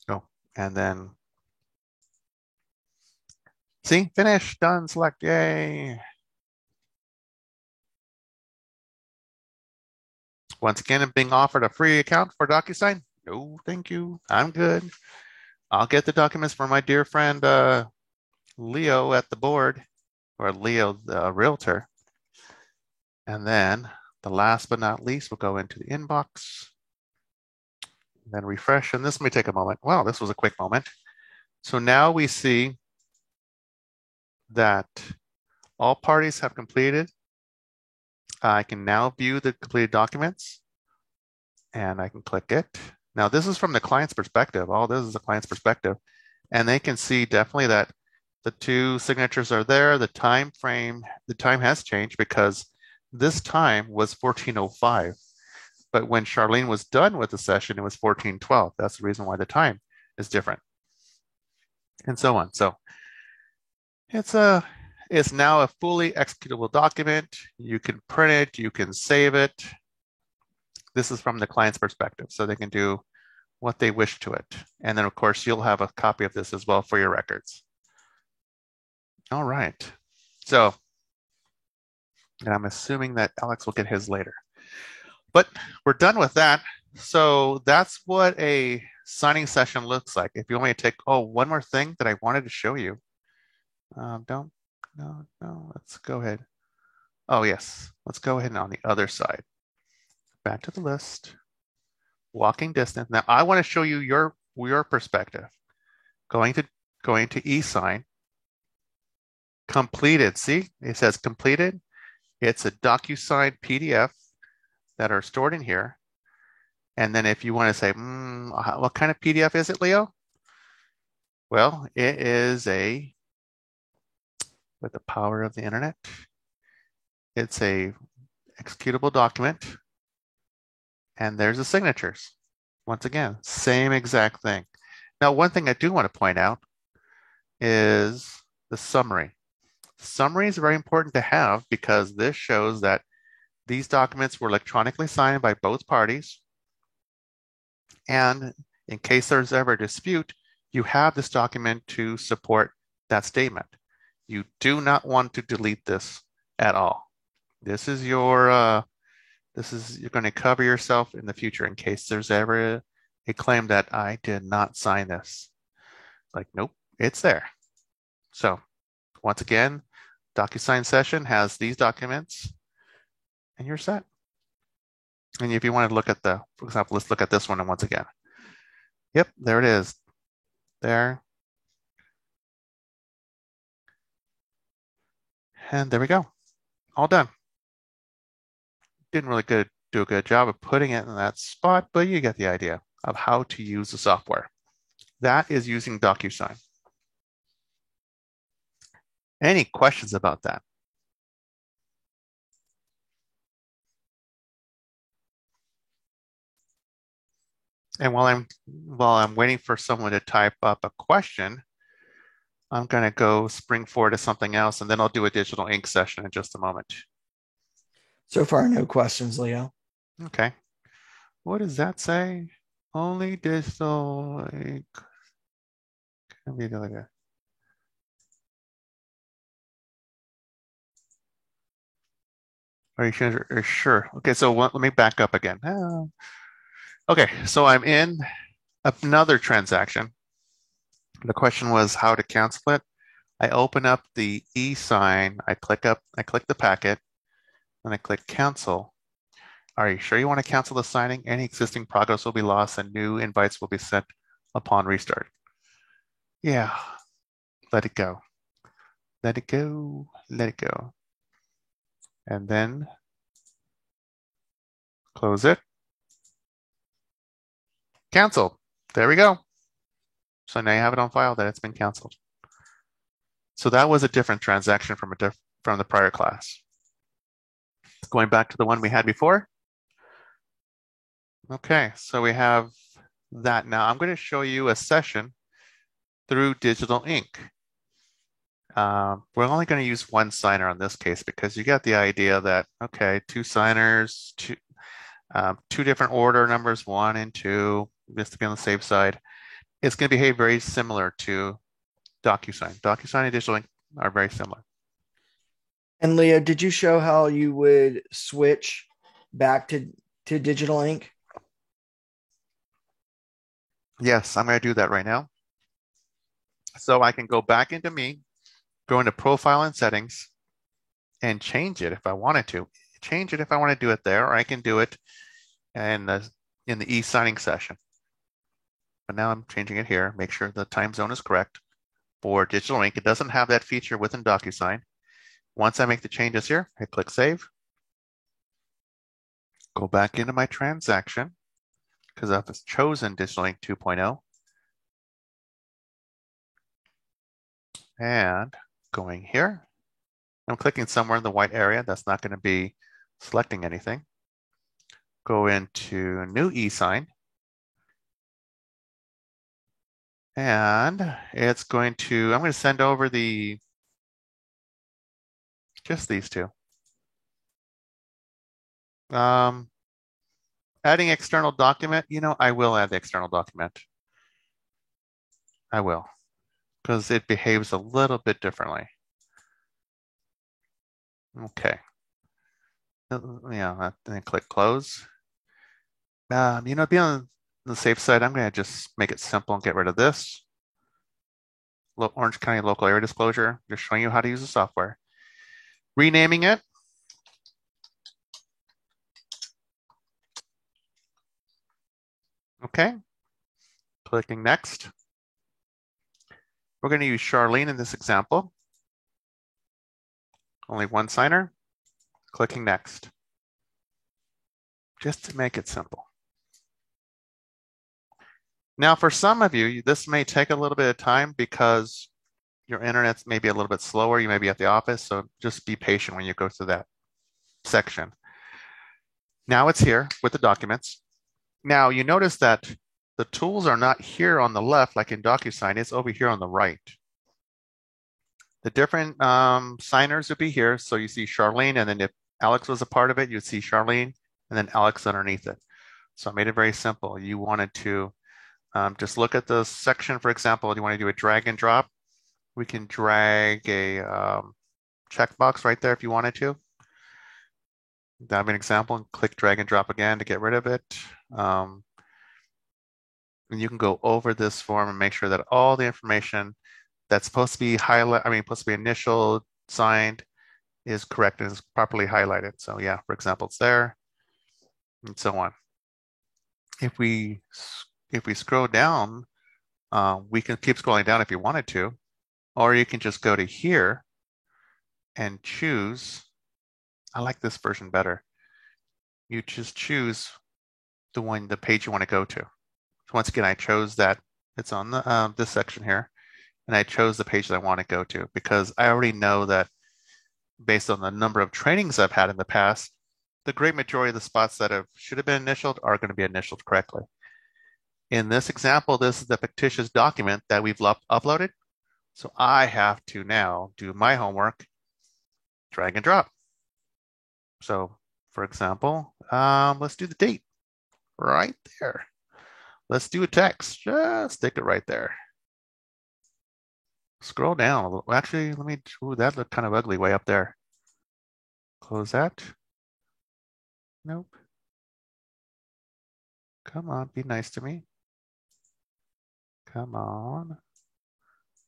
Oh, and then see, finish, done, select, yay. Once again, I'm being offered a free account for DocuSign. No, thank you. I'm good. I'll get the documents from my dear friend Leo at the board, or Leo the realtor. And then the last but not least, we'll go into the inbox, then refresh. And this may take a moment. Wow, this was a quick moment. So now we see that all parties have completed. I can now view the completed documents and I can click it. Now this is from the client's perspective. All this is the client's perspective. And they can see definitely that the two signatures are there. The time frame, the time has changed because this time was 14:05. But when Charlene was done with the session, it was 14:12. That's the reason why the time is different. And so on. So it's now a fully executable document. You can print it, you can save it. This is from the client's perspective, so they can do what they wish to it. And then of course, you'll have a copy of this as well for your records. All right. So, and I'm assuming that Alex will get his later. But we're done with that. So that's what a signing session looks like. If you want me to take, one more thing that I wanted to show you. No, let's go ahead. Oh, yes, let's go ahead and on the other side. Back to the list, walking distance. Now I want to show you your perspective. Going to eSign, completed. See, it says completed. It's a DocuSign PDF that are stored in here. And then if you want to say, what kind of PDF is it, Leo? Well, it is with the power of the internet, it's a executable document. And there's the signatures. Once again, same exact thing. Now, one thing I do want to point out is the summary. Summary is very important to have because this shows that these documents were electronically signed by both parties. And in case there's ever a dispute, you have this document to support that statement. You do not want to delete this at all. This is you're going to cover yourself in the future in case there's ever a claim that I did not sign this. Like, nope, it's there. So once again, DocuSign session has these documents and you're set. And if you want to look at for example, let's look at this one once again. Yep, there it is. There. And there we go. All done. Didn't really do a good job of putting it in that spot, but you get the idea of how to use the software. That is using DocuSign. Any questions about that? And while I'm waiting for someone to type up a question, I'm going to go spring forward to something else, and then I'll do a digital ink session in just a moment. So far, no questions, Leo. Okay. What does that say? Only digital ink. Can be deleted. Are you sure? Sure. Okay, so let me back up again. Okay, so I'm in another transaction. The question was how to cancel it. I open up the eSign. I click the packet, and I click cancel. Are you sure you want to cancel the signing? Any existing progress will be lost and new invites will be sent upon restart. Yeah, let it go. Let it go. Let it go. And then close it. Cancel. There we go. So now you have it on file that it's been canceled. So that was a different transaction from the prior class. Going back to the one we had before. Okay, so we have that. Now I'm going to show you a session through Digital Ink. We're only going to use one signer on this case because you get the idea that, okay, two signers, two different order numbers, 1 and 2, just to be on the safe side. It's going to behave very similar to DocuSign. DocuSign and Digital Ink are very similar. And Leo, did you show how you would switch back to Digital Ink? Yes, I'm going to do that right now. So I can go back into me, go into Profile and Settings, and change it if I wanted to. Change it if I want to do it there, or I can do it in the e-signing session. But now I'm changing it here. Make sure the time zone is correct for Digital Ink. It doesn't have that feature within DocuSign. Once I make the changes here, I click Save. Go back into my transaction because I've chosen Digital Ink 2.0. And going here, I'm clicking somewhere in the white area. That's not going to be selecting anything. Go into New eSign. And it's going to, I'm going to send over just these two. Adding external document, I will add the external document. I will, because it behaves a little bit differently. Okay. Yeah, then click close. Be on the safe side, I'm going to just make it simple and get rid of this. Orange County Local Area Disclosure, just showing you how to use the software. Renaming it. Okay. Clicking next. We're going to use Charlene in this example. Only one signer. Clicking next. Just to make it simple. Now, for some of you, this may take a little bit of time because your internet's maybe a little bit slower. You may be at the office, so just be patient when you go through that section. Now it's here with the documents. Now you notice that the tools are not here on the left like in DocuSign, it's over here on the right. The different signers would be here. So you see Charlene, and then if Alex was a part of it, you'd see Charlene and then Alex underneath it. So I made it very simple. You wanted to just look at the section, for example, you want to do a drag and drop. We can drag a checkbox right there if you wanted to. That'd be an example, and click drag and drop again to get rid of it. And you can go over this form and make sure that all the information that's supposed to be supposed to be initial, signed, is correct and is properly highlighted. So yeah, for example, it's there, and so on. If we scroll down, we can keep scrolling down if you wanted to, or you can just go to here and choose. I like this version better. You just choose the page you want to go to. So once again, I chose that it's on the this section here, and I chose the page that I want to go to because I already know that based on the number of trainings I've had in the past, the great majority of the spots that should have been initialed are going to be initialed correctly. In this example, this is the fictitious document that we've uploaded. So I have to now do my homework, drag and drop. So for example, let's do the date right there. Let's do a text, just stick it right there. Scroll down a little. Actually, that looked kind of ugly way up there. Close that. Nope. Come on, be nice to me. Come on.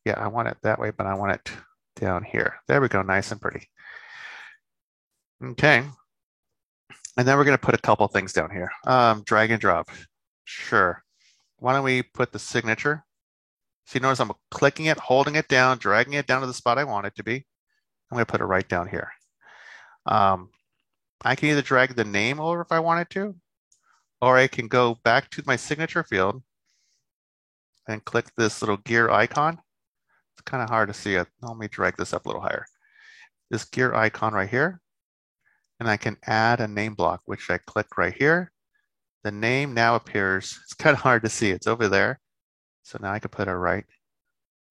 Yeah, I want it that way, but I want it down here. There we go, nice and pretty. Okay. And then we're going to put a couple things down here. Drag and drop. Sure. Why don't we put the signature? So you notice I'm clicking it, holding it down, dragging it down to the spot I want it to be. I'm going to put it right down here. I can either drag the name over if I wanted to, or I can go back to my signature field, and click this little gear icon. It's kind of hard to see it. Let me drag this up a little higher. This gear icon right here, and I can add a name block, which I click right here. The name now appears. It's kind of hard to see. It's over there. So now I can put it right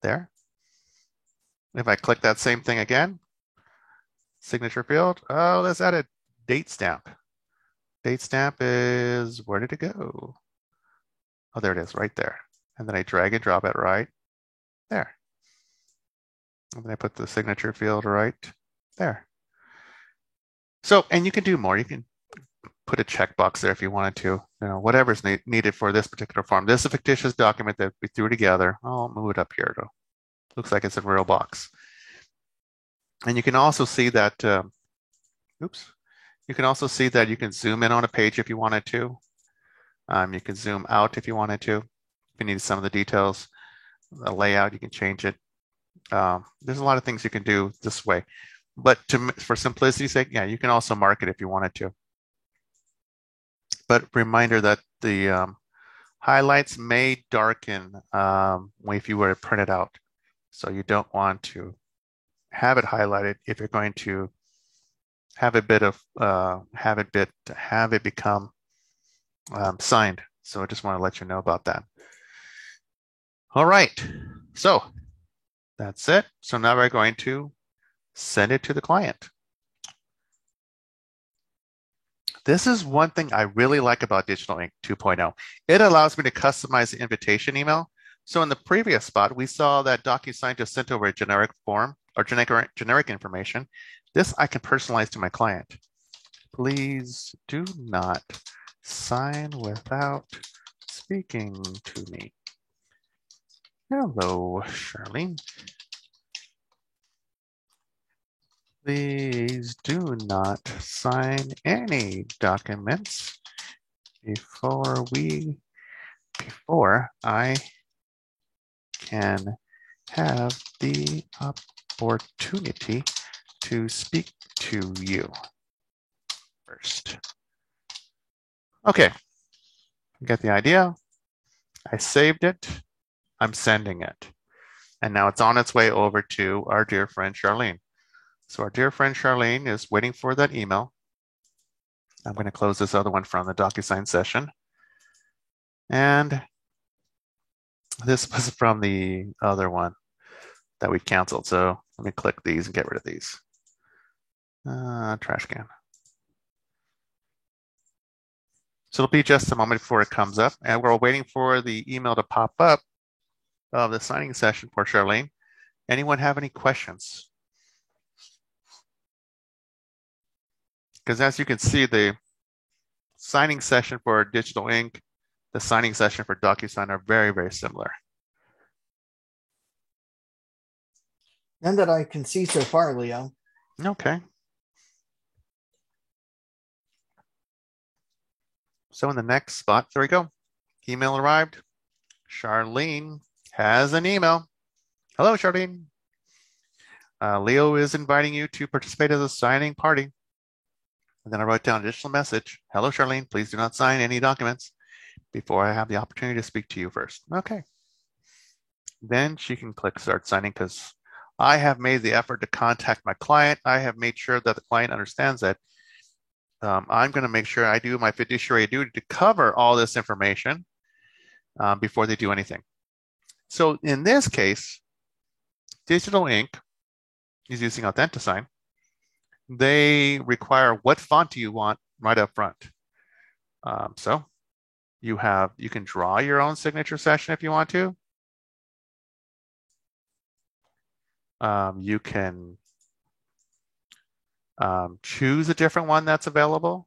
there. If I click that same thing again, signature field, oh, let's add a date stamp. Date stamp is, where did it go? Oh, there it is, right there. And then I drag and drop it right there. And then I put the signature field right there. So, and you can do more. You can put a checkbox there if you wanted to, whatever's needed for this particular form. This is a fictitious document that we threw together. I'll move it up here though. Looks like it's a real box. And you can also see that, you can also see that you can zoom in on a page if you wanted to. You can zoom out if you wanted to. If you need some of the details, the layout, you can change it. There's a lot of things you can do this way. But for simplicity's sake, yeah, you can also mark it if you wanted to. But reminder that the highlights may darken if you were to print it out. So you don't want to have it highlighted if you're going to have a bit of have it become signed. So I just want to let you know about that. All right, so that's it. So now we're going to send it to the client. This is one thing I really like about Digital Ink 2.0. It allows me to customize the invitation email. So in the previous spot, we saw that DocuSign just sent over a generic form or generic information. This I can personalize to my client. Please do not sign without speaking to me. Hello, Charlene. Please do not sign any documents before I can have the opportunity to speak to you first. Okay, you get the idea. I saved it. I'm sending it. And now it's on its way over to our dear friend Charlene. So our dear friend Charlene is waiting for that email. I'm going to close this other one from the DocuSign session. And this was from the other one that we canceled. So let me click these and get rid of these. Trash can. So it'll be just a moment before it comes up. And we're waiting for the email to pop up of the signing session for Charlene. Anyone have any questions? Because as you can see, the signing session for Digital Ink, the signing session for DocuSign are very, very similar. None that I can see so far, Leo. Okay. So in the next spot, there we go. Email arrived. Charlene has an email. Hello, Charlene. Leo is inviting you to participate as a signing party. And then I wrote down an additional message. Hello, Charlene. Please do not sign any documents before I have the opportunity to speak to you first. Okay. Then she can click start signing because I have made the effort to contact my client. I have made sure that the client understands that I'm going to make sure I do my fiduciary duty to cover all this information before they do anything. So in this case, Digital Ink is using Authentisign. They require what font do you want right up front. So you can draw your own signature session if you want to. You can choose a different one that's available.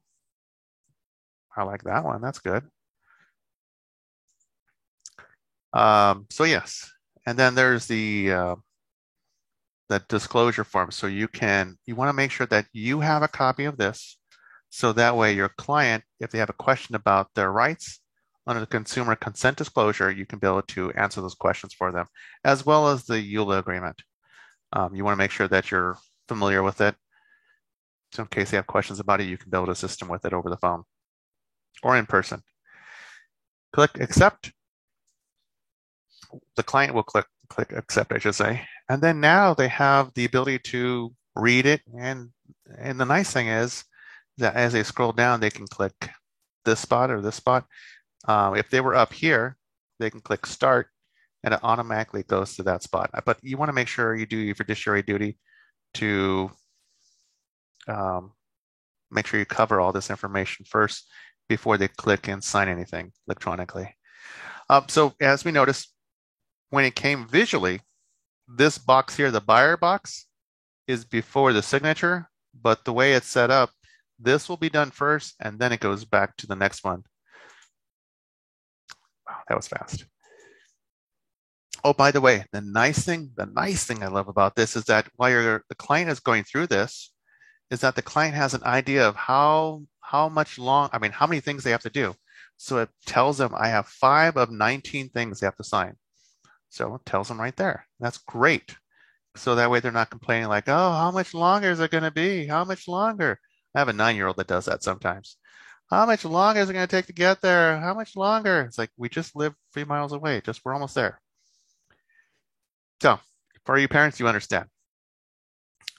I like that one. That's good. So yes, and then there's the disclosure form. So you want to make sure that you have a copy of this, so that way your client, if they have a question about their rights under the consumer consent disclosure, you can be able to answer those questions for them, as well as the EULA agreement. You want to make sure that you're familiar with it. So in case they have questions about it, you can be able to assist them with it over the phone or in person. Click accept. the client will click accept, I should say. And then now they have the ability to read it. And the nice thing is that as they scroll down, they can click this spot or this spot. If they were up here, they can click start and it automatically goes to that spot. But you want to make sure you do your fiduciary duty to make sure you cover all this information first before they click and sign anything electronically. So as we noticed, when it came visually, this box here, the buyer box, is before the signature, but the way it's set up, this will be done first, and then it goes back to the next one. Wow, that was fast. Oh, by the way, the nice thing I love about this is that while the client is going through this, is that the client has an idea of how many things they have to do. So it tells them I have 5 of 19 things they have to sign. So it tells them right there. That's great. So that way they're not complaining like, oh, how much longer is it going to be? How much longer? I have a 9-year-old that does that sometimes. How much longer is it going to take to get there? How much longer? It's like, we just live 3 miles away. We're almost there. So for you parents, you understand.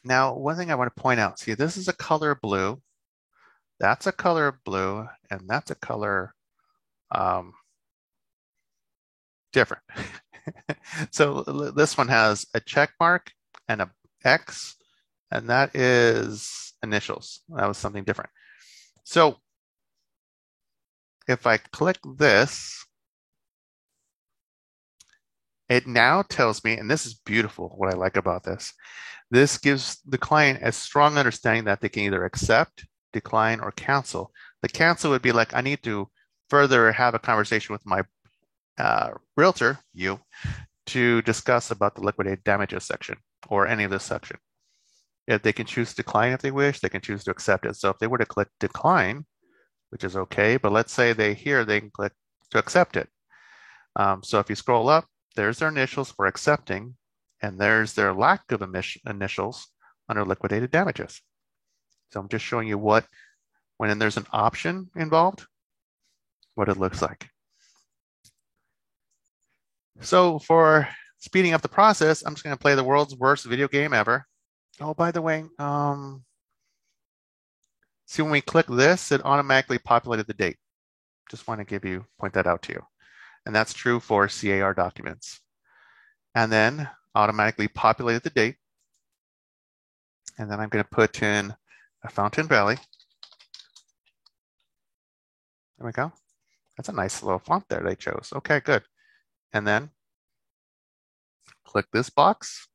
Now, one thing I want to point out, see, this is a color blue. That's a color blue, and that's a color different. So this one has a check mark and a X, and that is initials. That was something different. So if I click this, it now tells me, and this is beautiful, what I like about this. This gives the client a strong understanding that they can either accept, decline, or cancel. The cancel would be like, I need to further have a conversation with my realtor, you, to discuss about the liquidated damages section or any of this section. If they can choose decline if they wish, they can choose to accept it. So if they were to click decline, which is okay, but let's say they can click to accept it. So if you scroll up, there's their initials for accepting, and there's their lack of initials under liquidated damages. So I'm just showing you when there's an option involved, what it looks like. So for speeding up the process, I'm just going to play the world's worst video game ever. Oh, by the way, see when we click this, it automatically populated the date. Just want to point that out to you. And that's true for CAR documents. And then automatically populated the date. And then I'm going to put in a Fountain Valley. There we go. That's a nice little font there they chose. Okay, good. And then click this box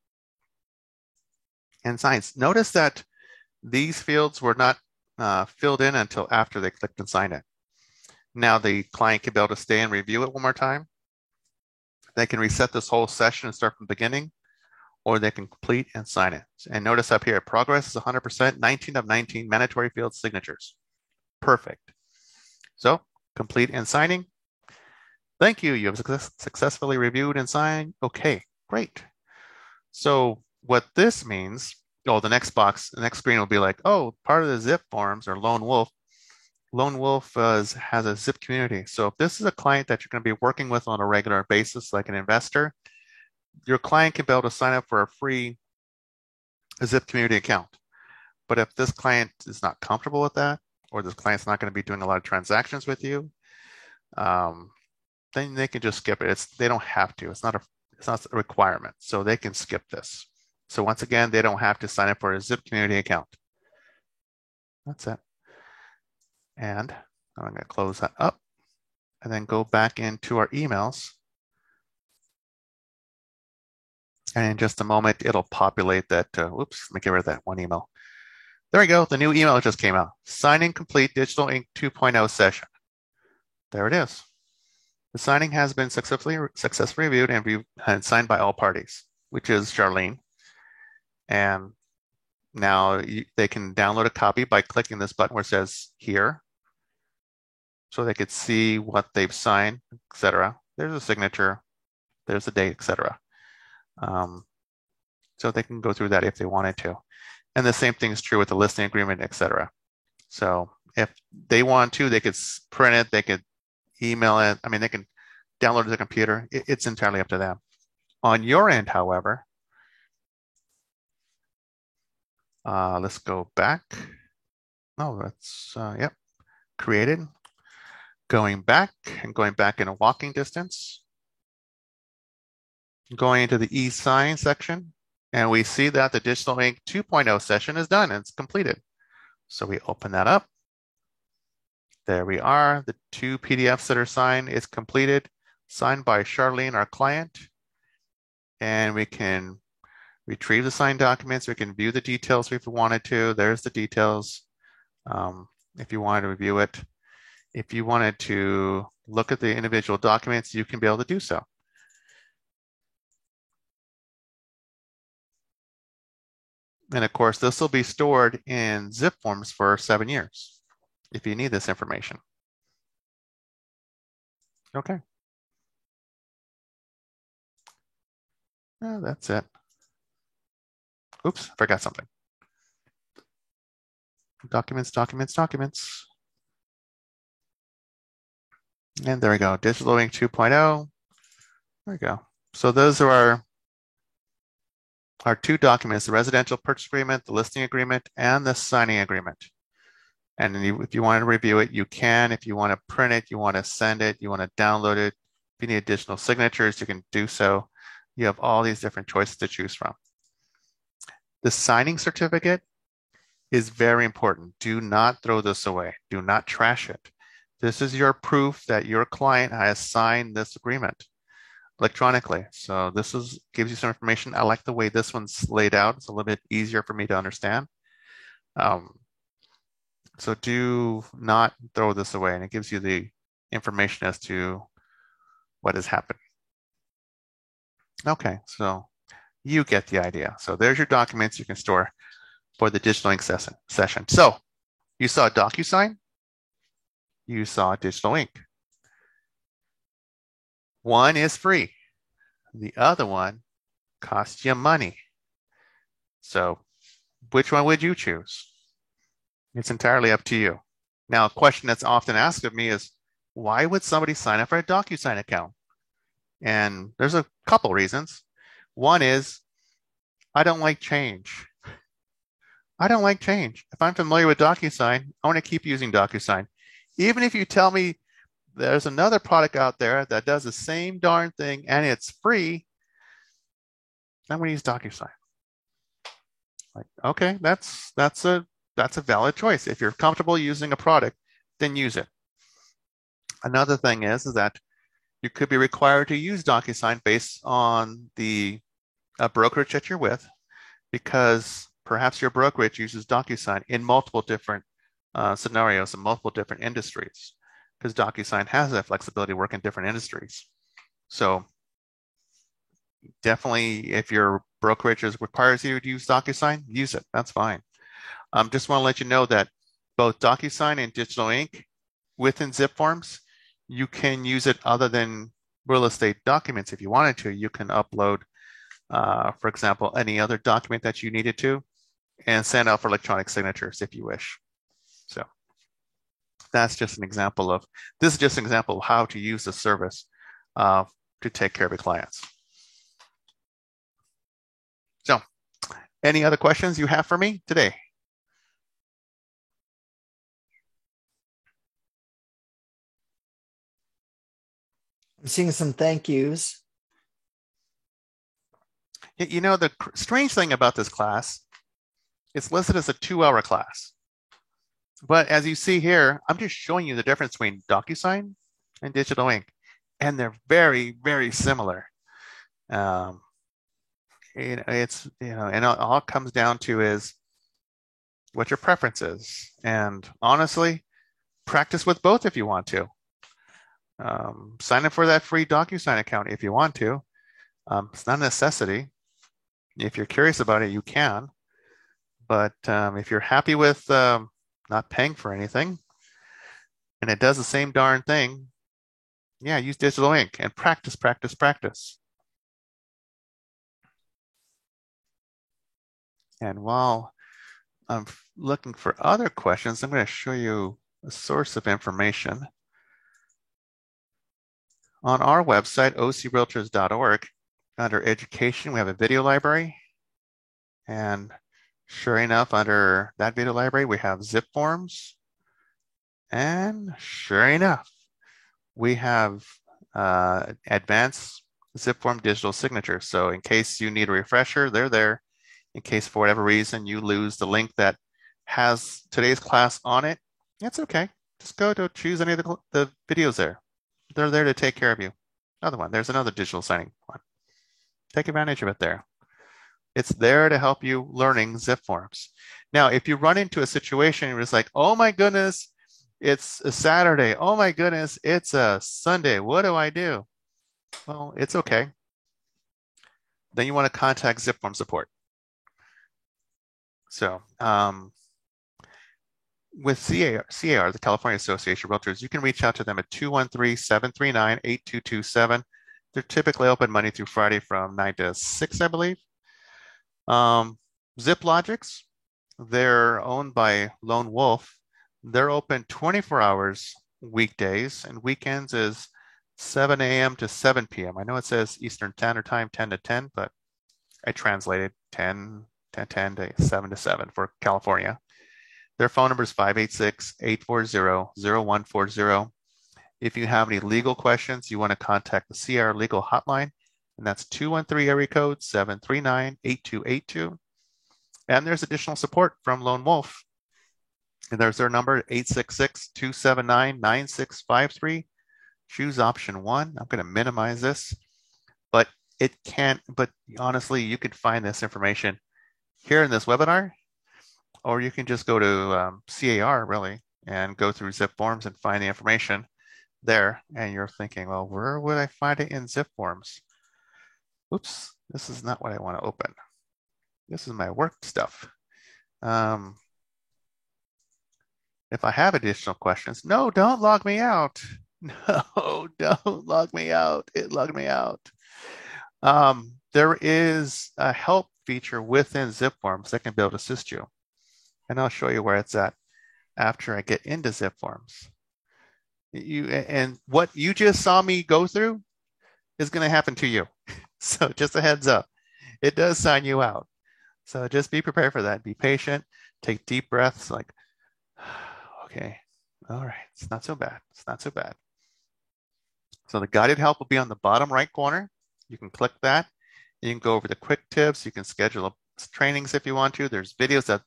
and signs. Notice that these fields were not filled in until after they clicked and signed it. Now the client can be able to stay and review it one more time. They can reset this whole session and start from the beginning, or they can complete and sign it. And notice up here, progress is 100%, 19 of 19 mandatory field signatures. Perfect. So complete and signing. Thank you. You have successfully reviewed and signed. Okay, great. So what this means, the next screen will be like, oh, part of the ZIP forms or Lone Wolf. Lone Wolf has a ZIP community. So if this is a client that you're going to be working with on a regular basis, like an investor, your client can be able to sign up for a free ZIP community account. But if this client is not comfortable with that, or this client's not going to be doing a lot of transactions with you, then they can just skip it. They don't have to. It's not a requirement. So they can skip this. So once again, they don't have to sign up for a ZIP community account. That's it. And I'm going to close that up and then go back into our emails. And in just a moment, it'll populate that. Oops, let me get rid of that one email. There we go. The new email just came out. Signing complete Digital Ink 2.0 session. There it is. The signing has been successfully reviewed and signed by all parties, which is Charlene. And now they can download a copy by clicking this button where it says here. So they could see what they've signed, etc. There's a signature, there's a date, etc. So they can go through that if they wanted to. And the same thing is true with the listing agreement, etc. So if they want to, they could print it, they could email it. I mean, they can download to the computer. It's entirely up to them. On your end, however, let's go back. Oh, that's, yep, created. Going back and going back in a walking distance. Going into the e-sign section, and we see that the Digital Ink 2.0 session is done and it's completed. So we open that up. There we are. The 2 PDFs that are signed is completed, signed by Charlene, our client. And we can retrieve the signed documents. We can view the details if we wanted to. There's the details if you wanted to review it. If you wanted to look at the individual documents, you can be able to do so. And of course, this will be stored in zip forms for 7 years if you need this information. Okay. That's it. Oops, forgot something. Documents, documents, documents. And there we go, Digital Ink 2.0. There we go. So those are our 2 documents, the residential purchase agreement, the listing agreement, and the signing agreement. And if you want to review it, you can. If you want to print it, you want to send it, you want to download it. If you need additional signatures, you can do so. You have all these different choices to choose from. The signing certificate is very important. Do not throw this away. Do not trash it. This is your proof that your client has signed this agreement electronically. So this gives you some information. I like the way this one's laid out. It's a little bit easier for me to understand. So do not throw this away, and it gives you the information as to what has happened. Okay, so you get the idea. So there's your documents you can store for the Digital Ink session. So you saw DocuSign, you saw Digital Ink. One is free. The other one costs you money. So which one would you choose? It's entirely up to you. Now, a question that's often asked of me is, why would somebody sign up for a DocuSign account? And there's a couple reasons. One is, I don't like change. I don't like change. If I'm familiar with DocuSign, I want to keep using DocuSign. Even if you tell me there's another product out there that does the same darn thing and it's free, I'm going to use DocuSign. Like, okay, that's a valid choice. If you're comfortable using a product, then use it. Another thing is that you could be required to use DocuSign based on the brokerage that you're with, because perhaps your brokerage uses DocuSign in multiple different scenarios in multiple different industries, because DocuSign has that flexibility to work in different industries. So definitely, if your brokerage requires you to use DocuSign, use it. That's fine. Just want to let you know that both DocuSign and Digital Ink within zip forms, you can use it other than real estate documents. If you wanted to, you can upload, for example, any other document that you needed to and send out for electronic signatures if you wish. So that's just an example of, this is just an example of how to use the service to take care of your clients. So any other questions you have for me today? I'm seeing some thank yous. You know, the strange thing about this class, it's listed as a 2-hour class. But as you see here, I'm just showing you the difference between DocuSign and Digital Ink, and they're very, very similar. It's, and all it comes down to is what your preference is. And honestly, practice with both if you want to. Sign up for that free DocuSign account if you want to. It's not a necessity. If you're curious about it, you can. But if you're happy with not paying for anything, and it does the same darn thing, yeah, use Digital Ink and practice, practice, practice. And while I'm looking for other questions, I'm going to show you a source of information. On our website, ocrealtors.org, under education, we have a video library. And sure enough, under that video library, we have zip forms. And sure enough, we have advanced zip form digital signatures. So in case you need a refresher, they're there. In case for whatever reason you lose the link that has today's class on it, it's okay. Just go to choose any of the videos there. They're there to take care of you. Another one, there's another digital signing one. Take advantage of it there. It's there to help you learning zip forms. Now, if you run into a situation where it's like, oh my goodness, it's a Saturday. Oh my goodness, it's a Sunday. What do I do? Well, it's okay. Then you want to contact zip form support. So with CAR, the California Association of Realtors, you can reach out to them at 213-739-8227. They're typically open Monday through Friday from 9 to 6, I believe. ZipLogix, they're owned by Lone Wolf. They're open 24 hours weekdays, and weekends is 7 a.m. to 7 p.m. I know it says Eastern Standard Time, 10 to 10, but I translated 10 to 7 to 7 for California. Their phone number is 586-840-0140. If you have any legal questions, you want to contact the CR Legal Hotline, and that's 213 area code 739-8282. And there's additional support from Lone Wolf. And there's their number, 866-279-9653. Choose option 1. I'm going to minimize this, but honestly, you could find this information here in this webinar, or you can just go to CAR really and go through zip forms and find the information there. And you're thinking, well, where would I find it in zip forms? Oops, this is not what I want to open. This is my work stuff. If I have additional questions, no, don't log me out. No, don't log me out. It logged me out. There is a help feature within zip forms that can be able to assist you. And I'll show you where it's at after I get into zip forms. And what you just saw me go through is going to happen to you. So just a heads up, it does sign you out. So just be prepared for that. Be patient, take deep breaths like, okay, all right, it's not so bad. It's not so bad. So the guided help will be on the bottom right corner. You can click that. You can go over the quick tips. You can schedule trainings if you want to. There's videos that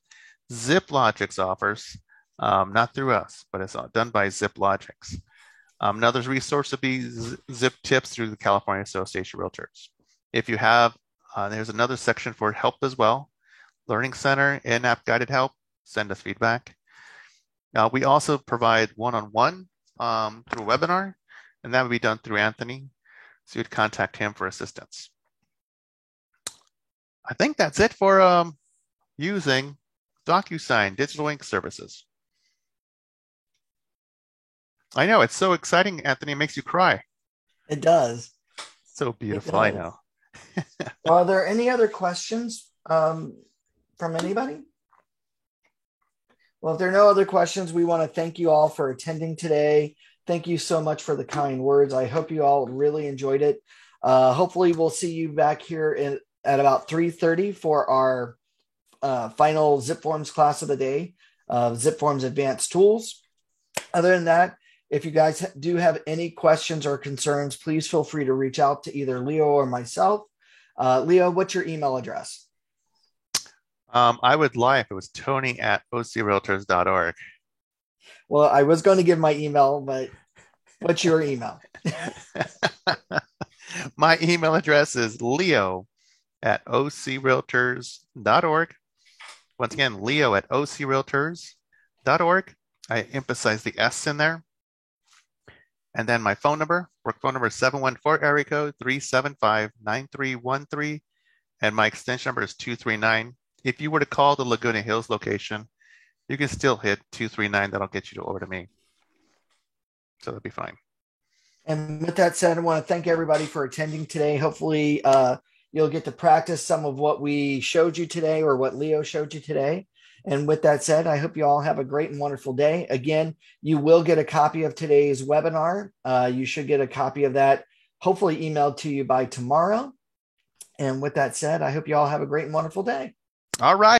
ZipLogix offers, not through us, but it's done by ZipLogix. Another resource would be Zip Tips through the California Association of Realtors. If you have, there's another section for help as well. Learning Center, in-app guided help, send us feedback. We also provide one-on-one through a webinar, and that would be done through Anthony. So you'd contact him for assistance. I think that's it for using DocuSign Digital Ink services. I know, it's so exciting, Anthony, it makes you cry. It does. So beautiful, I know. Are there any other questions from anybody? Well, if there are no other questions, we want to thank you all for attending today. Thank you so much for the kind words. I hope you all really enjoyed it. Hopefully, we'll see you back here at about 3:30 for our final Zip Forms class of the day, Zip Forms Advanced Tools. Other than that, if you guys do have any questions or concerns, please feel free to reach out to either Leo or myself. Leo, what's your email address? I would lie if it was Tony@ocrealtors.org. Well, I was going to give my email, but what's your email? My email address is leo@ocrealtors.org. Once again, leo@ocrealtors.org. I emphasize the S in there. And then my phone number, work phone number is 714 area code 375-9313. And my extension number is 239. If you were to call the Laguna Hills location, you can still hit 239. That'll get you over to me. So that'll be fine. And with that said, I want to thank everybody for attending today. Hopefully you'll get to practice some of what we showed you today or what Leo showed you today. And with that said, I hope you all have a great and wonderful day. Again, you will get a copy of today's webinar. You should get a copy of that, hopefully emailed to you by tomorrow. And with that said, I hope you all have a great and wonderful day. All right.